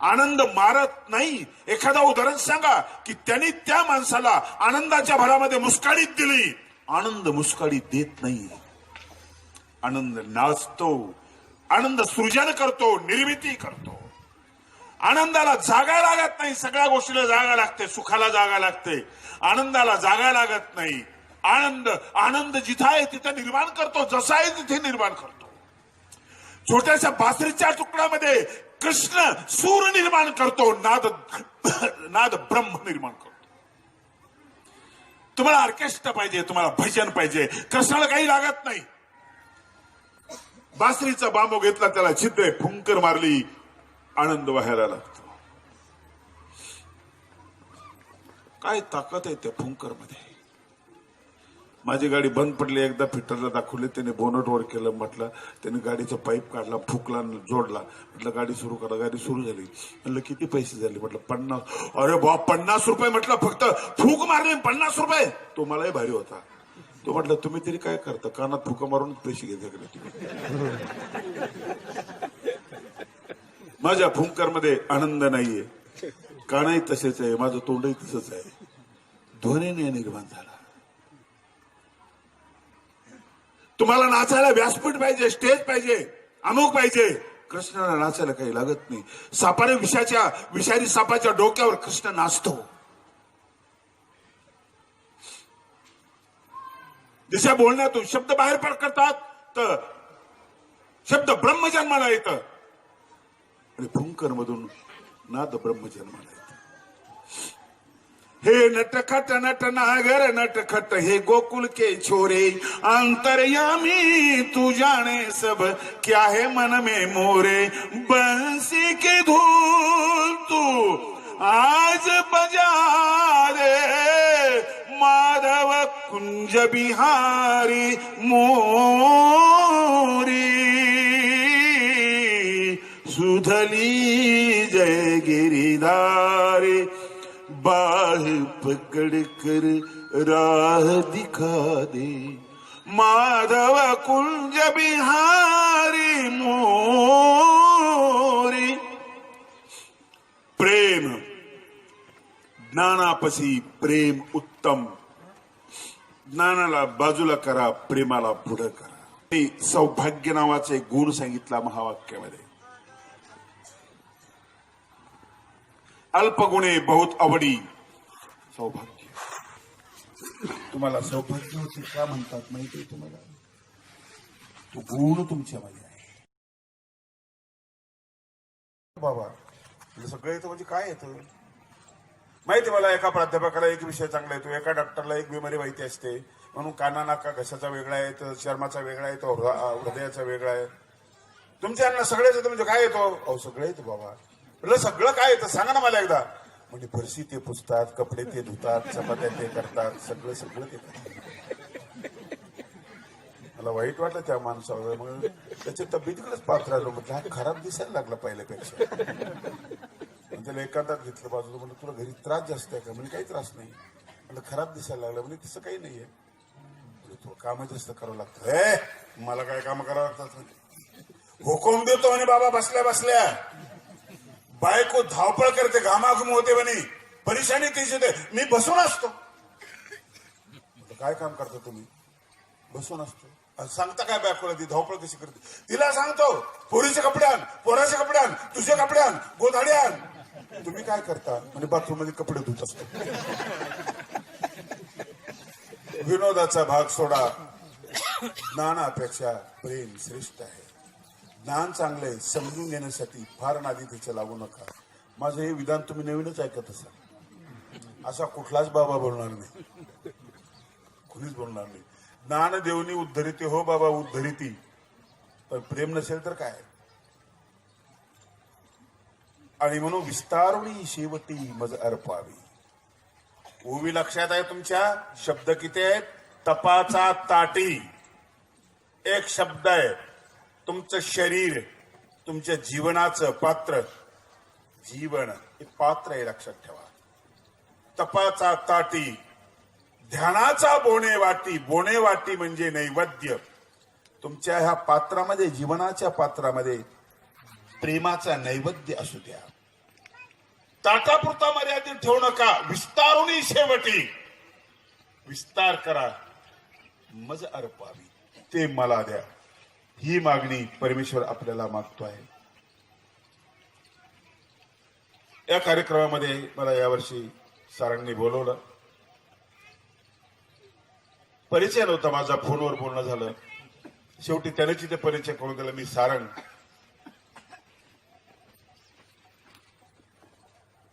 आनंद मारत नाही. एखादा उदाहरण सांगा की त्यांनी त्या माणसाला आनंदाच्या भरामध्ये मुस्काळीत दिली. आनंद मुस्काळीत देत नाही. आनंद नाचतो, आनंद सृजन करतो, निर्मिती करतो. आनंदाला जागा लागत नाही. सगळ्या गोष्टीला जागा लागते. सुखाला जागा लागते, आनंदाला जागा लागत नाही. आनंद आनंद जिथं आहे तिथं निर्माण करतो, जसा आहे तिथे निर्माण करतो. छोट्याशा बासरीच्या तुकड्यामध्ये कृष्ण सूर निर्माण करतो, नाद ब्रह्म निर्माण करतो. तुम्हाला ऑर्केस्ट्रा पाहिजे, तुम्हाला भजन पाहिजे, कृष्णाला काही लागत नाही. बासरीचा बांबू घेतला, त्याला छिद्रे फुंकर मारली, आनंद व्हायला लागतो. काय ताकद आहे त्या फुंकर मध्ये. माझी गाडी बंद पडली. एकदा फिटरला दाखवली, त्याने बोनट वर केलं. म्हटलं, त्याने गाडीचा पाईप काढला, फुकला, जोडला. म्हटलं गाडी सुरू करा. गाडी सुरू झाली. म्हटलं किती पैसे झाले? म्हटलं 50. अरे बा, 50 रुपये. म्हटलं फक्त फूक मारले 50 रुपये. तो मलाही भारी होता. तो म्हटलं तुम्ही तरी काय करता, कानात फुका मारूनच पैसे घेता का तुम्ही? माझ्या फुंकर मध्ये आनंद नाहीये. कानही तसेच आहे, माझं तोंडही तसंच आहे. ध्वनीने निर्माण झाला. तुम्हाला नाचायला व्यासपीठ पाहिजे, स्टेज पाहिजे, अमुक पाहिजे. कृष्णाला नाचायला काही लागत नाही. सापाने विषारी सापाच्या डोक्यावर कृष्ण नाचतो. जशा बोलण्यातून शब्द बाहेर पडतात तर शब्द ब्रह्म जन्माला येतं आणि फुंकर मधून नाद ब्रह्म जन्माला येतं. हे नटखट नट नागर नटखट हे गोकुल के छोरे, अंतर्यामी तू जाने सब क्या है मन में मोरे. बंसी की धूल तू आज बजा रे, माधव कुंज बिहारी मोरी. सुधली जय गिरिधारी, बाह पकड़ कर राह दिखा दे. माधव कुंज बिहारी मोरी. प्रेम ज्ञानापसी प्रेम उत्तम. ज्ञानाला बाजूला करा, प्रेमाला पुढे करा. सौभाग्य नावाचे गुण सांगितला महावाक्यामध्ये. अल्पगुणे बहुत आवडी. सौभाग्य. तुम्हाला सौभाग्य होते का म्हणतात माहिती आहे तुम्हाला? तो गुण तुमच्यामध्ये आहे. बाबा सगळं येतं म्हणजे काय येतं माहिती मला. एका प्राध्यापकाला एक विषय चांगला येतो, एका डॉक्टरला एक बिमारी माहिती असते. म्हणून काना नाका घशाचा वेगळा आहे, तर चर्माचा वेगळा आहे, तो हृदयाचा वेगळा आहे. तुमच्या यांना सगळेच येतं म्हणजे काय येतो? अहो सगळं येतं बाबा. म्हटलं सगळं काय येतं सांगा ना मला एकदा. म्हणजे फरशी ते पुसतात, कपडे ते धुतात, चपात्या ते करतात, सगळं ते करतात. मला वाईट वाटलं त्या माणसावर. मग त्याच्या तब्येतीकडेच पाहत राहिलो. म्हटलं हा खराब दिसायला लागला पहिल्यापेक्षा. त्याला एकांतात घेतलं बाजूला. म्हणजे तुला घरी त्रास जास्त आहे का? म्हणजे काही त्रास नाही. म्हणजे खराब दिसायला लागला. म्हणजे तसं काही नाहीये. तुला काम जास्त करावं लागतं. हे मला काय काम करावं लागतात? हुकूम देतो म्हणे बाबा बसल्या बसल्या. बायको धावपळ करते, घामाघूम होते म्हणे, परेशानी तीच होते. मी बसून असतो. काय काम करता तुम्ही? बसून असतो. सांगता काय बायकोला ती धावपळ कशी करते? तिला सांगतो पोरीचे कपडे आण, पोराचे कपडे आण, तुझे कपडे आण, गोधाडे आण. तुम्ही काय करता? म्हणजे बाथरूम मध्ये कपडे धुत असतो. विनोदाचा भाग सोडा. ज्ञानापेक्षा प्रेम श्रेष्ठ आहे. ज्ञान चांगलं आहे, समजून घेण्यासाठी फार नादी त्याच्या लागू नका. माझं हे विधान तुम्ही नवीनच ऐकत असाल. असा कुठलाच बाबा बोलणार नाही, कुणीच बोलणार नाही. ज्ञान देवनी उद्धरिते, हो बाबा उद्धरिती, पण प्रेम नसेल तर काय. आणि म्हणून विस्तारुणी शेवटी मज अर्पावी. ओवी लक्षात आहे तुमच्या? शब्द किती आहेत? तपाचा ताटी एक शब्द आहे. तुमचं शरीर, तुमच्या जीवनाचं पात्र, जीवन हे पात्र आहे, लक्षात ठेवा. तपाचा ताटी, ध्यानाचा बोणे वाटी. बोणे वाटी म्हणजे नैवेद्य. तुमच्या ह्या पात्रामध्ये, जीवनाच्या पात्रामध्ये प्रेमाचा नैवेद्य असू द्या. ताटापुरता मर्यादित ठेवू नका. विस्तारुणी शेवटी विस्तार करा, मज अर्पावी, ते मला द्या. ही मागणी परमेश्वर आपल्याला मागतो आहे. या कार्यक्रमामध्ये मला यावर्षी सारंगने बोलवलं. परिचय नव्हता माझा, फोनवर बोलणं झालं. शेवटी त्याने तिथे परिचय करून दिला. मी सारंग.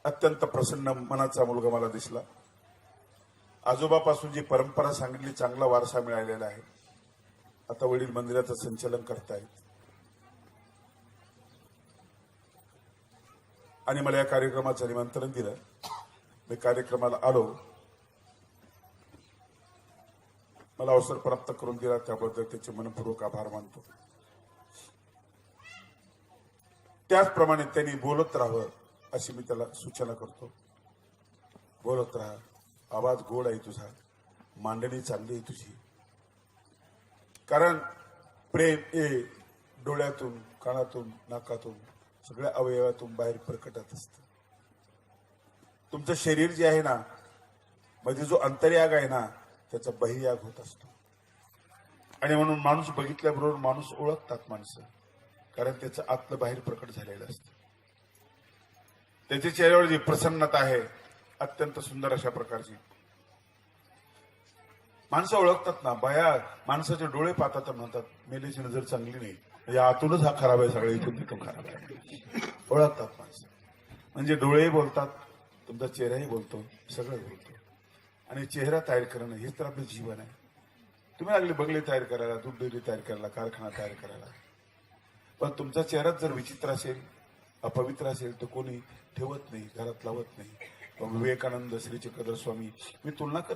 अत्यंत प्रसन्न मनाचा मुलगा मला दिसला. आजोबापासून जी परंपरा सांगितली, चांगला वारसा मिळालेला आहे. आता वडील मंदिराचं संचालन करतायत आणि मला या कार्यक्रमाचं निमंत्रण दिलं. मी कार्यक्रमाला आलो. मला अवसर प्राप्त करून दिला त्याबद्दल त्याचे मनपूर्वक आभार मानतो. त्याचप्रमाणे त्यांनी बोलत राहावं अशी मी त्याला सूचना करतो. बोलत राहा, आवाज गोड आहे तुझा, मांडणी चांगली आहे तुझी. कारण प्रेम हे डोळ्यातून, कानातून, नाकातून, सगळ्या अवयवातून बाहेर प्रकटत असतं. तुमचं शरीर जे आहे ना, मध्ये जो अंतर्याग आहे ना, त्याचा बहिर्याग होत असतो. आणि म्हणून माणूस बघितल्याबरोबर माणूस ओळखतात माणसं, कारण त्याचं आतलं बाहेर प्रकट झालेलं असतं. त्याच्या चेहऱ्यावर जी प्रसन्नता आहे, अत्यंत सुंदर अशा प्रकारची. माणसं ओळखतात ना. बाया माणसाचे डोळे पाहतात तर म्हणतात मेलेची नजर चांगली नाही, म्हणजे आतूनच हा खराब आहे, सगळे इथून तिथून खराब आहे. ओळखतात माणसं. म्हणजे डोळेही बोलतात, तुमचा चेहराही बोलतो, सगळं बोलतो. आणि चेहरा तयार करणं हेच तर आपलं जीवन आहे. तुम्ही लागले बंगले तयार करायला, दूध डेअरी तयार करायला, कारखाना तयार करायला, पण तुमचा चेहराच जर विचित्र असेल, अपवित्र असेल, तर कोणी ठेवत नाही, घरात लावत नाही. पण विवेकानंद, श्री चक्रधर स्वामी, मी तुलना